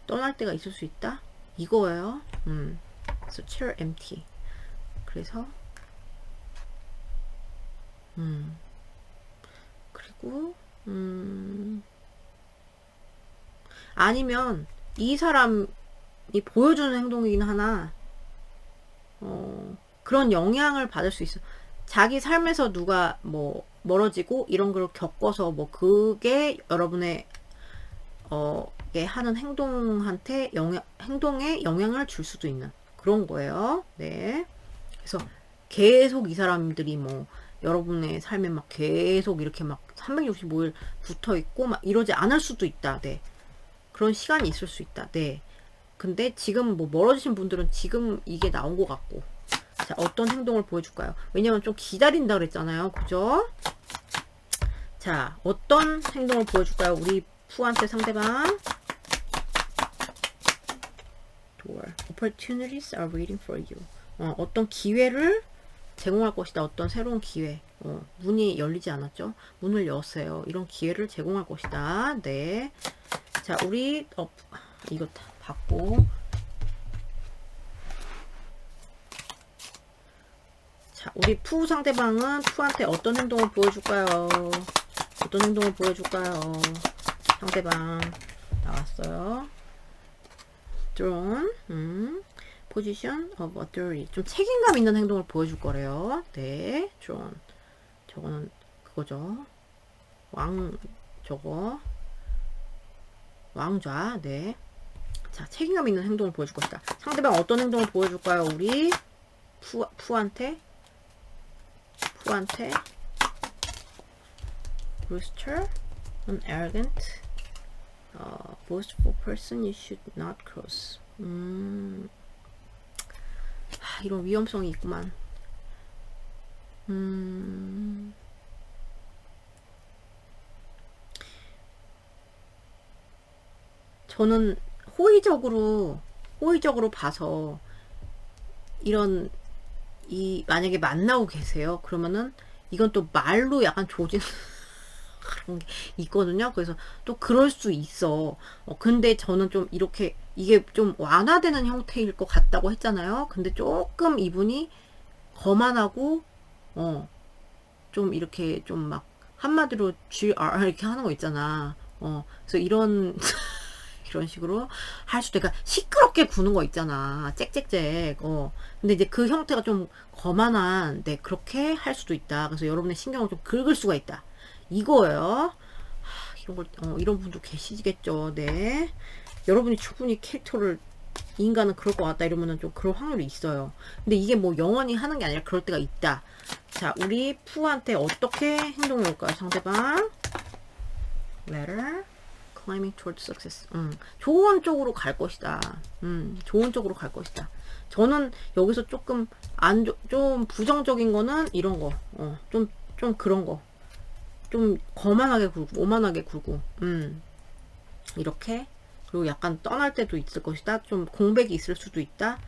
떠날 때가 있을 수 있다. 이거예요. 그래서 chair empty. 그래서 그리고 아니면 이 사람이 보여주는 행동이긴 하나 그런 영향을 받을 수 있어. 자기 삶에서 누가 뭐 멀어지고 이런 걸 겪어서 뭐 그게 여러분의 하는 행동에 영향을 줄 수도 있는 그런 거예요. 네. 그래서 계속 이 사람들이 뭐 여러분의 삶에 막 계속 이렇게 막 365일 붙어 있고 막 이러지 않을 수도 있다. 네. 그런 시간이 있을 수 있다. 네. 근데 지금 뭐 멀어지신 분들은 지금 이게 나온 것 같고. 자, 어떤 행동을 보여줄까요? 왜냐면 좀 기다린다 그랬잖아요. 그죠? 자, 어떤 행동을 보여줄까요? 우리 푸한테 상대방. Door. Opportunities are waiting for you. 어떤 기회를 제공할 것이다. 어떤 새로운 기회. 문이 열리지 않았죠? 문을 열었어요. 이런 기회를 제공할 것이다. 네. 자, 우리 이거 받고. 자, 우리 푸 상대방은 푸한테 어떤 행동을 보여줄까요? 어떤 행동을 보여줄까요? 상대방 나왔어요. drone, position of authority. 좀 책임감 있는 행동을 보여줄 거래요. 네, drone. 저거는 그거죠. 저거. 왕좌. 네. 자, 책임감 있는 행동을 보여줄 것이다. 상대방 어떤 행동을 보여줄까요? 우리 푸한테 rooster, an arrogant, boastful person you should not cross. 이런 위험성이 있구만. 저는 호의적으로 봐서 만약에 만나고 계세요. 그러면은 이건 또 말로 약간 조진 그런 게 있거든요. 그래서 또 그럴 수 있어. 근데 저는 좀 이렇게 이게 좀 완화되는 형태일 것 같다고 했잖아요. 근데 조금 이분이 거만하고 좀 이렇게 좀 막 한마디로 GR 이렇게 하는 거 있잖아. 그래서 이런 식으로 할 수도, 그러니까 시끄럽게 구는 거 있잖아. 짹짹짹. 근데 이제 그 형태가 좀 거만한, 네, 그렇게 할 수도 있다. 그래서 여러분의 신경을 좀 긁을 수가 있다. 이거예요. 이런 분도 계시겠죠. 네. 여러분이 충분히 캐릭터를, 인간은 그럴 것 같다 이러면은 좀 그럴 확률이 있어요. 근데 이게 뭐 영원히 하는 게 아니라 그럴 때가 있다. 자, 우리 푸한테 어떻게 행동해 볼까요? 상대방. letter. climbing towards success. 좋은 쪽으로 갈 것이다. 좋은 쪽으로 갈 것이다. 저는 여기서 조금 좀 부정적인 거는 이런 거. 좀 그런 거. 좀 거만하게 굴고, 오만하게 굴고. 이렇게. 그리고 약간 떠날 때도 있을 것이다. 좀 공백이 있을 수도 있다.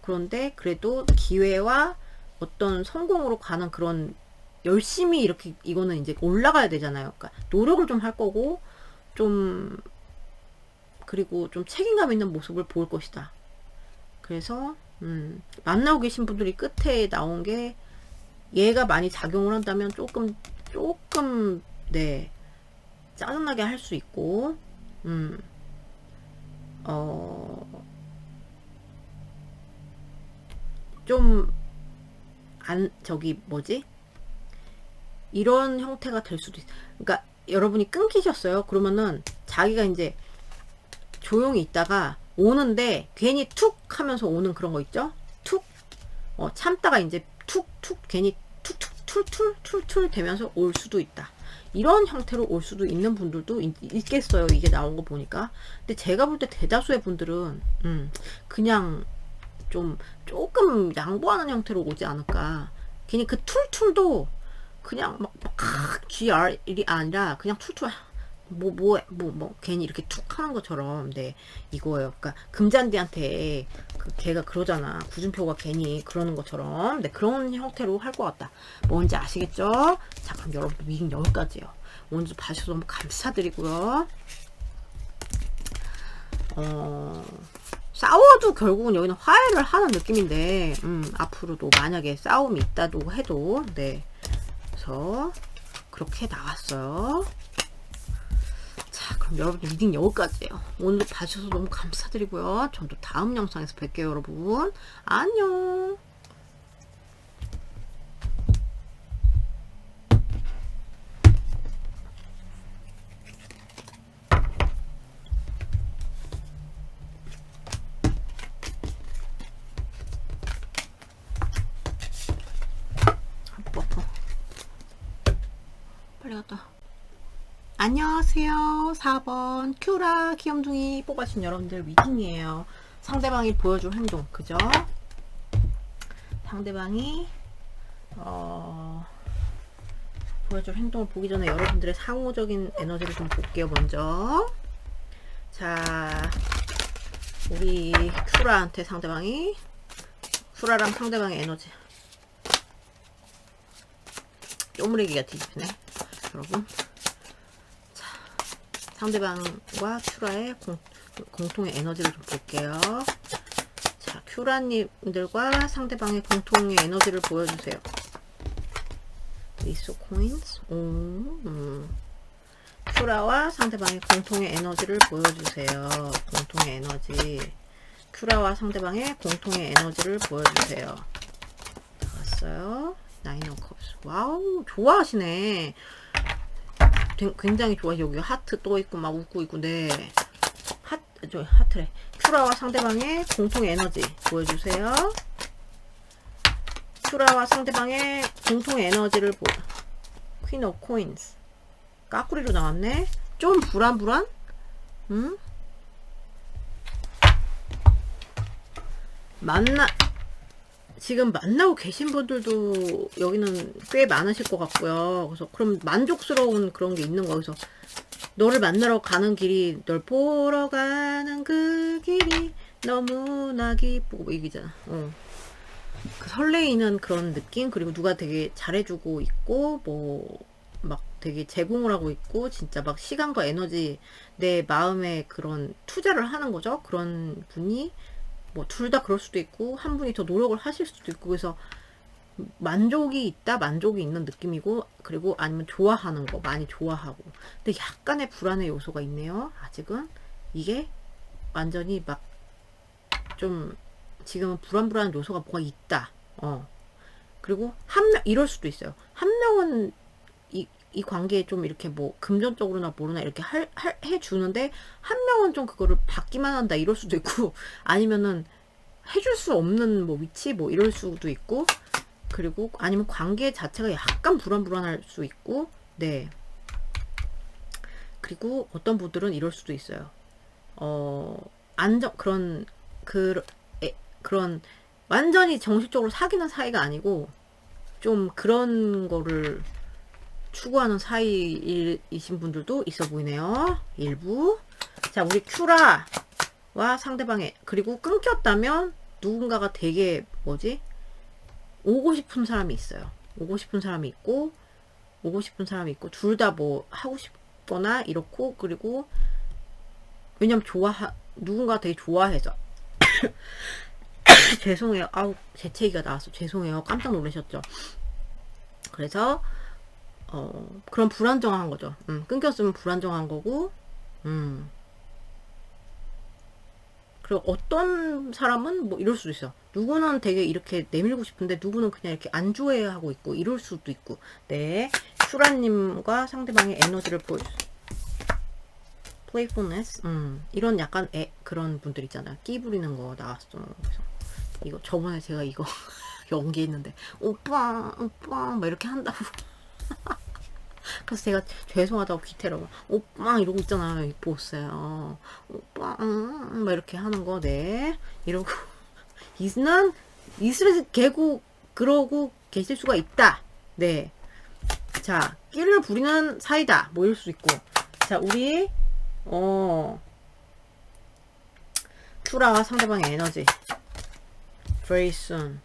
그런데 그래도 기회와 어떤 성공으로 가는 그런 열심히 이렇게 이거는 이제 올라가야 되잖아요. 그러니까 노력을 좀 할 거고 좀 그리고 좀 책임감 있는 모습을 보일 것이다. 그래서 만나고 계신 분들이 끝에 나온 게 얘가 많이 작용을 한다면 조금 네 짜증나게 할 수 있고 좀 저기 뭐지? 이런 형태가 될 수도 있어요. 그러니까 여러분이 끊기셨어요. 그러면은 자기가 이제 조용히 있다가 오는데 괜히 툭 하면서 오는 그런 거 있죠? 툭 참다가 이제 툭툭 괜히 툭툭 툴툴 되면서 올 수도 있다. 이런 형태로 올 수도 있는 분들도 있겠어요. 이게 나온 거 보니까. 근데 제가 볼 때 대다수의 분들은 그냥 좀 조금 양보하는 형태로 오지 않을까. 괜히 그 툴툴도 그냥 막 GR이 아니라 그냥 툴툴 괜히 이렇게 툭 하는 것처럼. 네, 이거예요. 그러니까 금잔디한테 걔가 그러잖아. 구준표가 괜히 그러는 것처럼. 네, 그런 형태로 할 것 같다. 뭔지 아시겠죠? 자, 그럼 여러분들 미팅 여기까지요. 오늘도 봐주셔서 너무 감사드리고요. 싸워도 결국은 여기는 화해를 하는 느낌인데, 앞으로도 만약에 싸움이 있다고 해도, 네, 그래서 그렇게 나왔어요. 자, 그럼 여러분 리딩 여기까지예요. 오늘도 봐주셔서 너무 감사드리고요. 전 또 다음 영상에서 뵐게요, 여러분. 안녕. 빨리 갔다. 안녕하세요. 4번 큐라 귀염둥이 뽑아주신 여러분들 미팅이에요. 상대방이 보여줄 행동, 그죠? 상대방이 보여줄 행동을 보기 전에 여러분들의 상호적인 에너지를 좀 볼게요. 먼저 자, 우리 큐라한테 큐라랑 상대방의 에너지 쪼무레기가 뒤집히네 여러분. 자, 상대방과 큐라의 공통의 에너지를 좀 볼게요. 자, 큐라님들과 상대방의 공통의 에너지를 보여주세요. 리소 코인스. 큐라와 상대방의 공통의 에너지를 보여주세요. 공통의 에너지. 큐라와 상대방의 공통의 에너지를 보여주세요. 나왔어요. 나인 오브 컵스. 와우, 좋아하시네. 굉장히 좋아. 여기 하트 또 있고 막 웃고 있고. 네, 하트래. 큐라와 상대방의 공통의 에너지 보여주세요. 큐라와 상대방의 공통의 에너지를 퀸 오브 코인스. 까꾸리로 나왔네. 좀 불안? 지금 만나고 계신 분들도 여기는 꽤 많으실 것 같고요. 그래서 그럼 만족스러운 그런 게 있는 거여서 너를 만나러 가는 길이, 널 보러 가는 그 길이 너무나 기쁘고 얘기잖아. 그 설레이는 그런 느낌. 그리고 누가 되게 잘해주고 있고 막 되게 제공을 하고 있고 진짜 막 시간과 에너지 내 마음에 그런 투자를 하는 거죠. 그런 분이 뭐 둘 다 그럴 수도 있고 한 분이 더 노력을 하실 수도 있고, 그래서 만족이 있는 느낌이고, 그리고 아니면 좋아하는 거 많이 좋아하고. 근데 약간의 불안의 요소가 있네요. 아직은 이게 완전히 막 좀 지금은 불안한 요소가 뭐가 있다. 그리고 이럴 수도 있어요. 한 명은 이 관계에 좀 이렇게 뭐 금전적으로나 모르나 이렇게 해주는데 한 명은 좀 그거를 받기만 한다 이럴 수도 있고, 아니면은 해줄 수 없는 뭐 위치 뭐 이럴 수도 있고, 그리고 아니면 관계 자체가 약간 불안할 수 있고. 네, 그리고 어떤 분들은 이럴 수도 있어요. 그런 완전히 정식적으로 사귀는 사이가 아니고 좀 그런 거를 추구하는 사이이신 분들도 있어 보이네요. 일부. 자, 우리 큐라와 상대방의, 그리고 끊겼다면 누군가가 되게 오고 싶은 사람이 있어요. 오고 싶은 사람이 있고 둘 다 뭐 하고 싶거나 이렇고, 그리고 왜냐면 누군가 되게 좋아해서 죄송해요. 아우, 재채기가 나왔어. 죄송해요. 깜짝 놀라셨죠? 그래서 그런 불안정한 거죠. 끊겼으면 불안정한 거고. 그리고 어떤 사람은 뭐 이럴 수도 있어. 누구는 되게 이렇게 내밀고 싶은데 누구는 그냥 이렇게 안 좋아하고 있고 이럴 수도 있고. 네, 큐라님과 상대방의 에너지를 보여주세요. playfulness. 이런 약간 그런 분들 있잖아요. 끼 부리는 거 나왔어. 그래서 이거 저번에 제가 이거 연기했는데 오빠 막 이렇게 한다고. 그래서 제가 죄송하다고 귀태로 오빠 이러고 있잖아요. 보세요. 오빠 막 이렇게 하는 거. 네. 이러고 이는 이슬을 개고 그러고 계실 수가 있다. 네. 자, 끼를 부리는 사이다. 뭐 이럴 수 있고. 자, 우리 큐라와 상대방의 에너지. very soon.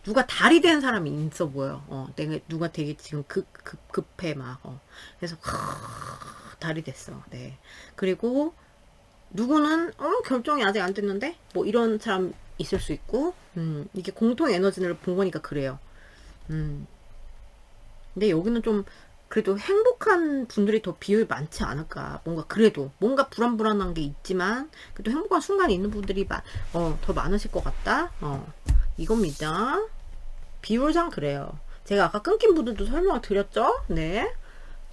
누가 달이 된 사람이 있어 보여. 누가 되게 지금 급해 막. 그래서 달이 됐어. 네. 그리고 누구는 결정이 아직 안 됐는데 뭐 이런 사람 있을 수 있고. 이게 공통 에너지를 본 거니까 그래요. 근데 여기는 좀 그래도 행복한 분들이 더 비율이 많지 않을까. 그래도 뭔가 불안불안한 게 있지만 그래도 행복한 순간이 있는 분들이 더 많으실 것 같다. 이겁니다. 비율상 그래요. 제가 아까 끊긴 분들도 설명을 드렸죠. 네.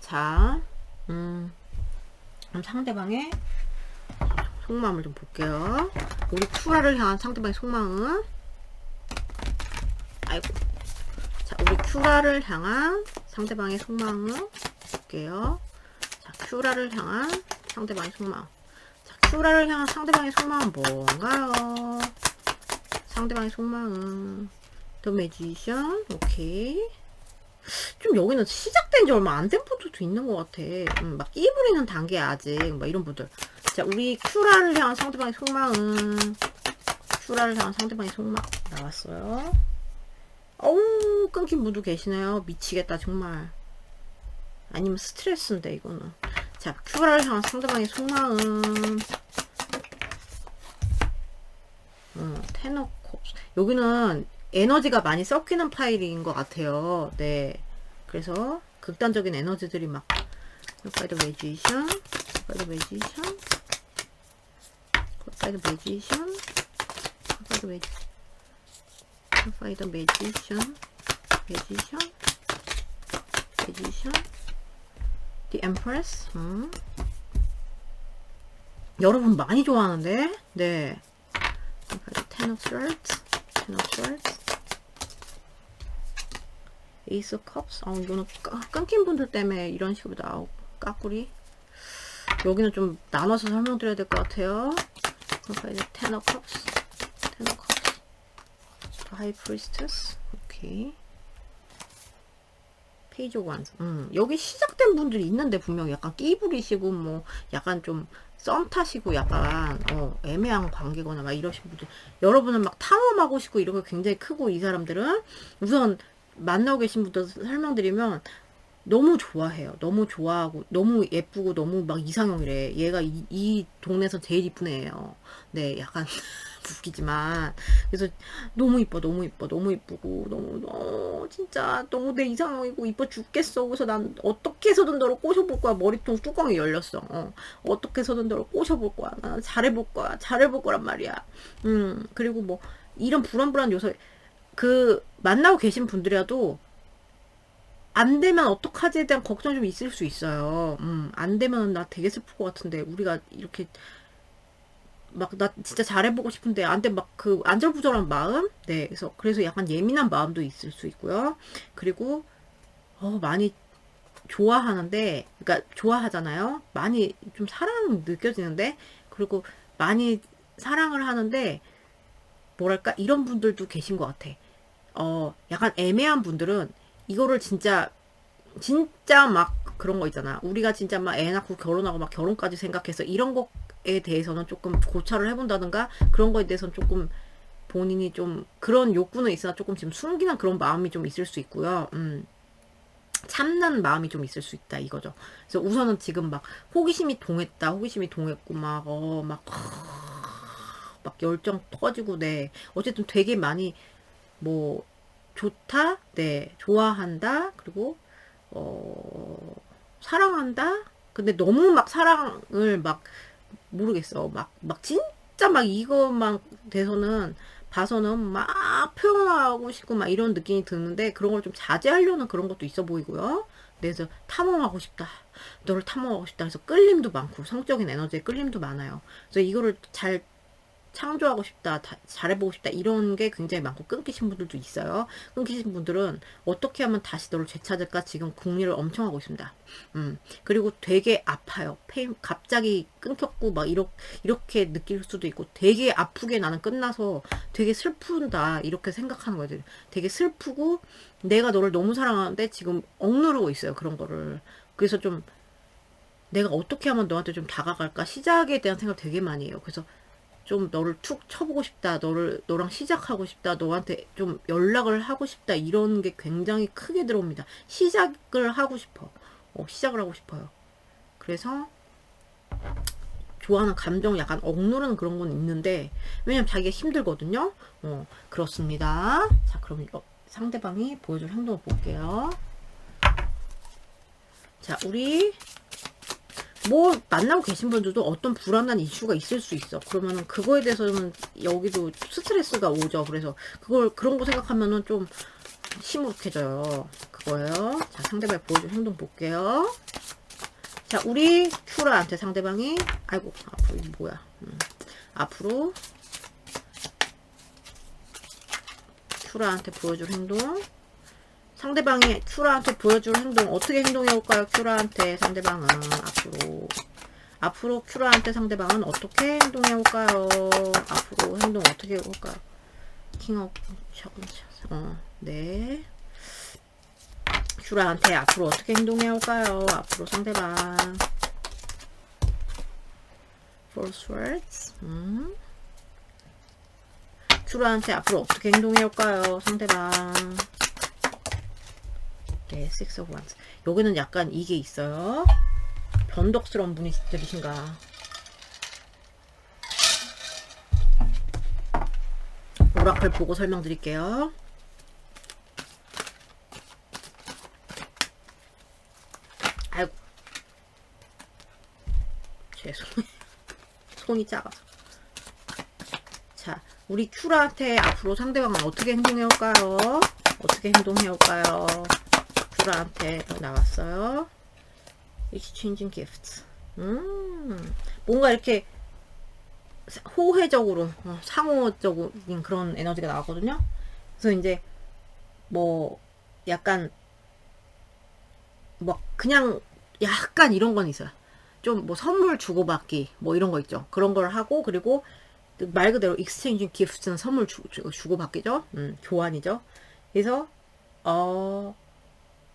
자, 그럼 상대방의 속마음을 좀 볼게요. 우리 큐라를 향한 상대방의 속마음. 아이고. 자, 우리 큐라를 향한 상대방의 속마음 볼게요. 자, 큐라를 향한 상대방의 속마음. 자, 큐라를 향한 상대방의 속마음은 뭔가요? 상대방의 속마음. The Magician. 오케이. 좀 여기는 시작된 지 얼마 안 된 분들도 있는 것 같아. 막 끼부리는 단계 아직 막 이런 분들. 자, 우리 큐라를 향한 상대방의 속마음. 큐라를 향한 상대방의 속마음 나왔어요. 어우, 끊긴 분도 계시네요. 미치겠다 정말. 아니면 스트레스인데 이거는. 자, 큐라를 향한 상대방의 속마음. 테너콥스. 여기는 에너지가 많이 섞이는 파일인 것 같아요. 네. 그래서 극단적인 에너지들이 막 by the magician, by the magician, by the magician, by the magician, by the magician, magician, magician, the empress. 여러분 많이 좋아하는데, 네. ten of swords, ten of swords, ace of cups. 이거는 끊긴 분들 때문에 이런 식으로 나오고 까꾸리. 여기는 좀 나눠서 설명드려야 될 것 같아요. ten of cups, ten of cups, the high priestess. 오케이. 페이지 오브 완스. 여기 시작된 분들이 있는데 분명히 약간 끼부리시고 뭐 약간 좀 썸 타시고 약간 애매한 관계거나 막 이러신 분들, 여러분은 막 탐험하고 싶고 이런 거 굉장히 크고, 이 사람들은 우선 만나고 계신 분들 설명드리면 너무 좋아해요. 너무 좋아하고 너무 예쁘고 너무 막 이상형이래. 얘가 이 동네에서 제일 이쁜 애예요. 네, 약간 웃기지만 그래서 너무 이뻐, 너무 이뻐, 너무 이쁘고 너무 진짜 너무 내 이상형이고 이뻐 죽겠어. 그래서 난 어떻게 해서든 너를 꼬셔볼 거야. 머리통 뚜껑이 열렸어. 어떻게 해서든 너를 꼬셔볼 거야. 난 잘해볼 거야. 잘해볼 거란 말이야. 그리고 뭐 이런 불안불안 요소, 그 만나고 계신 분들이라도 안 되면 어떡하지에 대한 걱정이 좀 있을 수 있어요. 안 되면 나 되게 슬플 것 같은데, 우리가 이렇게 막 나 진짜 잘해보고 싶은데 안 돼, 막 그 안절부절한 마음. 네, 그래서 약간 예민한 마음도 있을 수 있고요. 그리고 많이 좋아하는데, 그러니까 좋아하잖아요. 많이 좀 사랑 느껴지는데, 그리고 많이 사랑을 하는데 뭐랄까 이런 분들도 계신 것 같아. 약간 애매한 분들은 이거를 진짜 막 그런 거 있잖아. 우리가 진짜 막 애 낳고 결혼하고 막 결혼까지 생각해서 이런 거에 대해서는 조금 고찰을 해본다든가, 그런 거에 대해서는 조금 본인이 좀 그런 욕구는 있으나 조금 지금 숨기는 그런 마음이 좀 있을 수 있고요. 참는 마음이 좀 있을 수 있다 이거죠. 그래서 우선은 지금 막 호기심이 동했고 막 열정 터지고, 네. 어쨌든 되게 많이 뭐 좋다, 네, 좋아한다, 그리고 사랑한다. 근데 너무 막 사랑을 막 모르겠어. 막 진짜 막 이것만 돼서는 봐서는 막 표현하고 싶고 막 이런 느낌이 드는데, 그런 걸 좀 자제하려는 그런 것도 있어 보이고요. 그래서 탐험하고 싶다. 너를 탐험하고 싶다. 그래서 끌림도 많고 성적인 에너지에 끌림도 많아요. 그래서 이거를 잘 창조하고 싶다, 잘해보고 싶다 이런 게 굉장히 많고 끊기신 분들도 있어요. 끊기신 분들은 어떻게 하면 다시 너를 되찾을까 지금 궁리를 엄청 하고 있습니다. 그리고 되게 아파요. 갑자기 끊겼고 막 이렇게 느낄 수도 있고 되게 아프게 나는 끝나서 되게 슬픈다 이렇게 생각하는 거예요. 되게 슬프고 내가 너를 너무 사랑하는데 지금 억누르고 있어요. 그런 거를. 그래서 좀 내가 어떻게 하면 너한테 좀 다가갈까 시작에 대한 생각 되게 많이 해요. 그래서 좀 너를 툭 쳐보고 싶다. 너랑 시작하고 싶다. 너한테 좀 연락을 하고 싶다. 이런 게 굉장히 크게 들어옵니다. 시작을 하고 싶어. 시작을 하고 싶어요. 그래서 좋아하는 감정 약간 억누르는 그런 건 있는데 왜냐면 자기가 힘들거든요. 그렇습니다. 자, 그럼 상대방이 보여줄 행동을 볼게요. 자, 우리 뭐 만나고 계신 분들도 어떤 불안한 이슈가 있을 수 있어. 그러면은 그거에 대해서는 여기도 스트레스가 오죠. 그래서 그런 거 생각하면은 좀 시무룩해져요. 그거예요. 자, 상대방이 보여줄 행동 볼게요. 자, 우리 큐라한테 상대방이 아이고 앞으로 이거 뭐야? 앞으로 큐라한테 보여줄 행동. 상대방이 큐라한테 보여줄 행동 어떻게 행동해올까요? 큐라한테 상대방은 앞으로 큐라한테 상대방은 어떻게 행동해올까요? 앞으로 행동 어떻게 해올까요? 킹업 네. 큐라한테 앞으로 어떻게 행동해올까요? 앞으로 상대방 false words 큐라한테 앞으로 어떻게 행동해올까요? 상대방 네, Six of Wands. 여기는 약간 이게 있어요. 변덕스러운 분들이신가. 오라클 보고 설명드릴게요. 아이고. 죄송해요. 손이 작아서. 자, 우리 큐라한테 앞으로 상대방은 어떻게 행동해올까요? 어떻게 행동해올까요? 큐라한테 나왔어요. Exchanging gifts. 뭔가 이렇게 호혜적으로 상호적인 그런 에너지가 나왔거든요. 그래서 이제 뭐 약간 뭐 그냥 약간 이런 건 있어요. 좀 뭐 선물 주고받기 뭐 이런 거 있죠. 그런 걸 하고 그리고 말 그대로 exchanging gifts는 선물 주고받기죠. 교환이죠. 그래서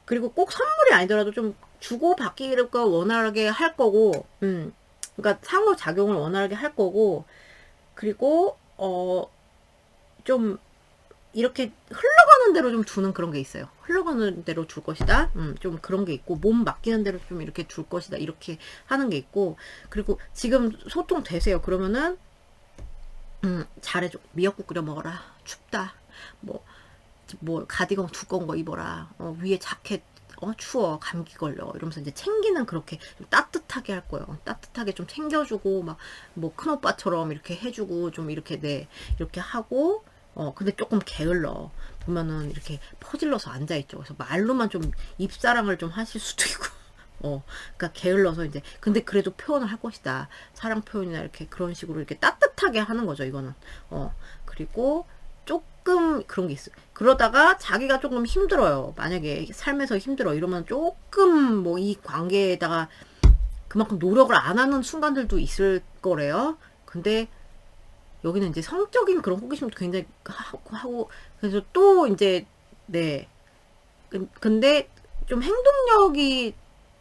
그리고 꼭 선물이 아니더라도 좀 주고받기를 원활하게 할 거고, 그러니까 상호작용을 원활하게 할 거고, 그리고, 좀, 이렇게 흘러가는 대로 좀 주는 그런 게 있어요. 흘러가는 대로 줄 것이다. 좀 그런 게 있고, 몸 맡기는 대로 좀 이렇게 줄 것이다. 이렇게 하는 게 있고, 그리고 지금 소통 되세요. 그러면은, 잘해줘. 미역국 끓여 먹어라. 춥다. 뭐 가디건 두꺼운 거 입어라. 위에 자켓 추워 감기 걸려 이러면서 이제 챙기는 그렇게 좀 따뜻하게 할 거예요. 따뜻하게 좀 챙겨주고 막 뭐 큰오빠처럼 이렇게 해주고 좀 이렇게 네 이렇게 하고 근데 조금 게을러 보면은 이렇게 퍼질러서 앉아있죠. 그래서 말로만 좀 입사랑을 좀 하실 수도 있고 그러니까 게을러서 이제 근데 그래도 표현을 할 것이다. 사랑 표현이나 이렇게 그런 식으로 이렇게 따뜻하게 하는 거죠. 이거는 그리고 조금 그런 게 있어요. 그러다가 자기가 조금 힘들어요. 만약에 삶에서 힘들어 이러면 조금 뭐 이 관계에다가 그만큼 노력을 안 하는 순간들도 있을 거래요. 근데 여기는 이제 성적인 그런 호기심도 굉장히 하고 그래서 또 이제 네 근데 좀 행동력이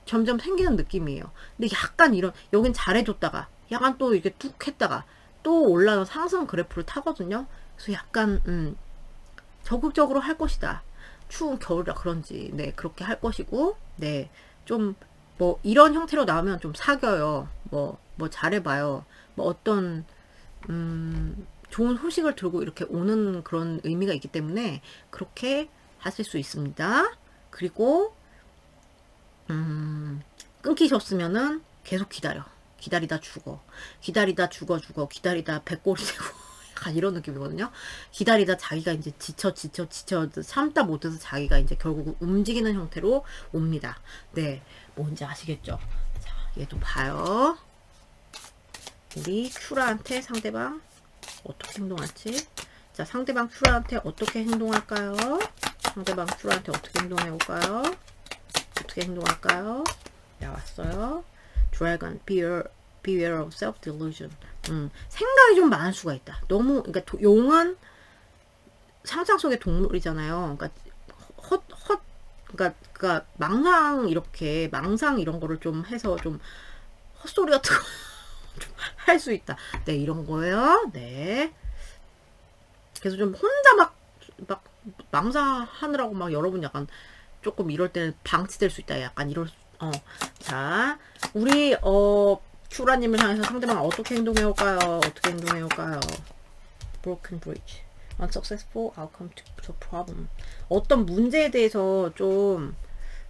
점점 생기는 느낌이에요. 근데 약간 이런 여긴 잘해줬다가 약간 또 이렇게 툭 했다가 또 올라가는 상승 그래프를 타거든요. 그래서 약간 적극적으로 할 것이다. 추운 겨울이라 그런지 네 그렇게 할 것이고 네 좀 뭐 이런 형태로 나오면 좀 사겨요. 뭐 잘해봐요. 뭐 어떤 좋은 소식을 들고 이렇게 오는 그런 의미가 있기 때문에 그렇게 하실 수 있습니다. 그리고 끊기셨으면은 계속 기다리다 죽어 기다리다 배꼴이 되고 약간 이런 느낌이거든요. 기다리다 자기가 이제 지쳐 참다 못해서 자기가 이제 결국 움직이는 형태로 옵니다. 네, 뭔지 아시겠죠? 자, 얘 좀 봐요. 우리 큐라한테 상대방 어떻게 행동할지. 자, 상대방 큐라한테 어떻게 행동할까요? 상대방 큐라한테 어떻게 행동해 볼까요? 어떻게 행동할까요? 나왔어요. Dragon, beware of self-delusion. 생각이 좀 많을 수가 있다. 너무, 그러니까 용은 상상 속의 동물이잖아요. 그러니까 그러니까 망상 이런 거를 좀 해서 좀 헛소리 같은 거 좀 할 수 있다. 네, 이런 거예요. 네. 그래서 좀 혼자 막 망상하느라고 막 여러분 약간 조금 이럴 때는 방치될 수 있다. 약간 자, 우리 큐라님을 향해서 상대방 어떻게 행동해 올까요? 어떻게 행동해 올까요? Broken bridge, unsuccessful outcome to problem. 어떤 문제에 대해서 좀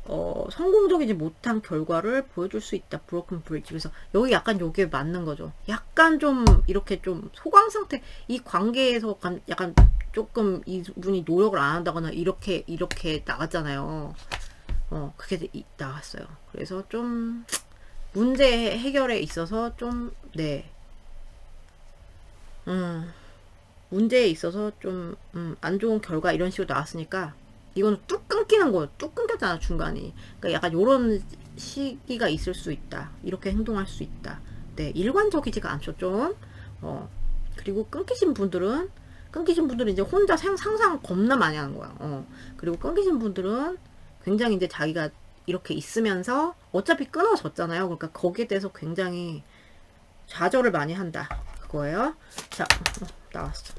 성공적이지 못한 결과를 보여줄 수 있다. broken bridge. 그래서 여기 약간 요게 맞는 거죠. 약간 좀 이렇게 좀 소강 상태, 이 관계에서 약간 조금 이분이 노력을 안 한다거나 이렇게 나갔잖아요. 그게 나왔어요. 그래서 좀 문제 해결에 있어서 좀 네, 문제에 있어서 좀 안 좋은 결과 이런 식으로 나왔으니까 이거는 뚝 끊기는 거예요. 뚝 끊겼잖아, 중간이. 그러니까 약간 요런 시기가 있을 수 있다. 이렇게 행동할 수 있다. 네, 일관적이지가 않죠, 좀. 그리고 끊기신 분들은 이제 혼자 상상 겁나 많이 하는 거야. 그리고 끊기신 분들은 굉장히 이제 자기가 이렇게 있으면서 어차피 끊어졌잖아요. 그러니까 거기에 대해서 굉장히 좌절을 많이 한다. 그거예요. 자, 나왔어.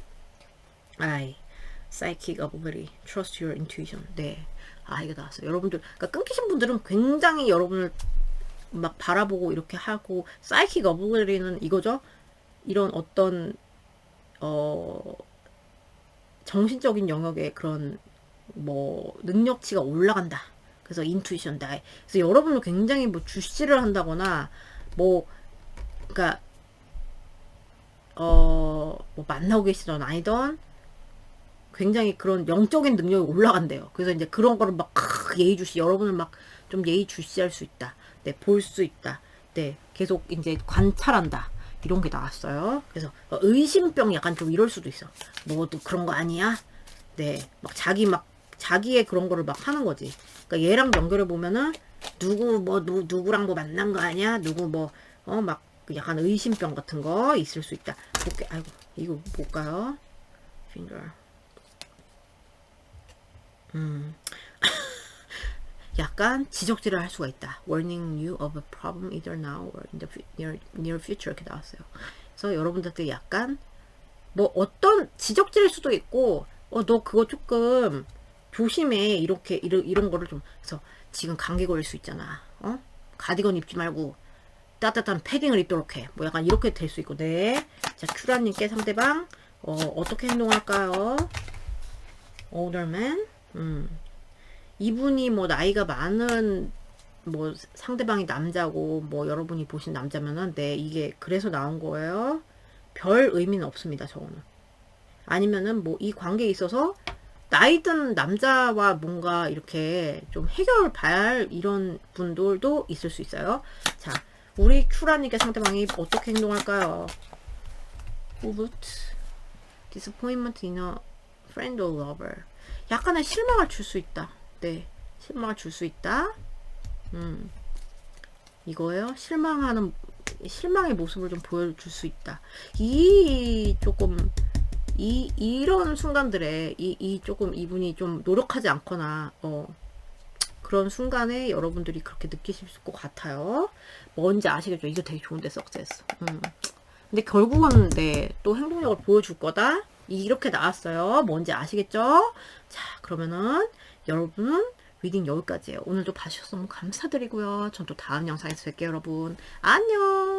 psychic ability, trust your intuition. 네. 이게 나왔어요. 여러분들, 그러니까 끊기신 분들은 굉장히 여러분을 막 바라보고 이렇게 하고, psychic ability는 이거죠. 이런 어떤, 정신적인 영역의 그런, 능력치가 올라간다. 그래서 인투이션다. 그래서 여러분을 굉장히 주시를 한다거나, 그러니까, 만나고 계시던 아니던, 굉장히 그런 영적인 능력이 올라간대요. 그래서 이제 그런 거를 막 예의주시, 여러분을 막 좀 예의주시할 수 있다. 네, 볼 수 있다. 네, 계속 이제 관찰한다. 이런 게 나왔어요. 그래서 의심병 약간 좀 이럴 수도 있어. 너 그런 거 아니야? 네, 자기의 그런 거를 막 하는 거지. 그러니까 얘랑 연결해 보면은 누구랑 만난 거 아니야? 막 약간 의심병 같은 거 있을 수 있다. 볼게. 아이고, 이거 볼까요? finger. 약간 지적질을 할 수가 있다. Warning you of a problem either now or in the near future. 이렇게 나왔어요. 그래서 여러분들한테 약간 어떤 지적질일 수도 있고, 너 그거 조금 조심해. 이런 거를 좀. 그래서 지금 감기 걸릴 수 있잖아. 가디건 입지 말고 따뜻한 패딩을 입도록 해. 약간 이렇게 될 수 있고. 네. 자, 큐라님께 상대방 어떻게 행동할까요? older man. 이분이 나이가 많은 상대방이 남자고 여러분이 보신 남자면은 네, 이게 그래서 나온 거예요. 별 의미는 없습니다. 저거는. 아니면은 이 관계에 있어서 나이 든 남자와 뭔가 이렇게 좀 해결을 봐야 할 이런 분들도 있을 수 있어요. 자, 우리 큐라님께 상대방이 어떻게 행동할까요? disappointment in a friend or lover. 약간의 실망을 줄 수 있다. 네, 실망을 줄 수 있다. 이거예요. 실망의 모습을 좀 보여줄 수 있다. 이런 순간들에 조금 이분이 좀 노력하지 않거나 그런 순간에 여러분들이 그렇게 느끼실 것 같아요. 뭔지 아시겠죠? 이거 되게 좋은데 석세스. 근데 결국은 네, 또 행동력을 보여줄 거다. 이렇게 나왔어요. 뭔지 아시겠죠? 자, 그러면은 여러분 리딩 여기까지예요. 오늘도 봐주셔서 너무 감사드리고요. 전 또 다음 영상에서 뵐게요, 여러분. 안녕.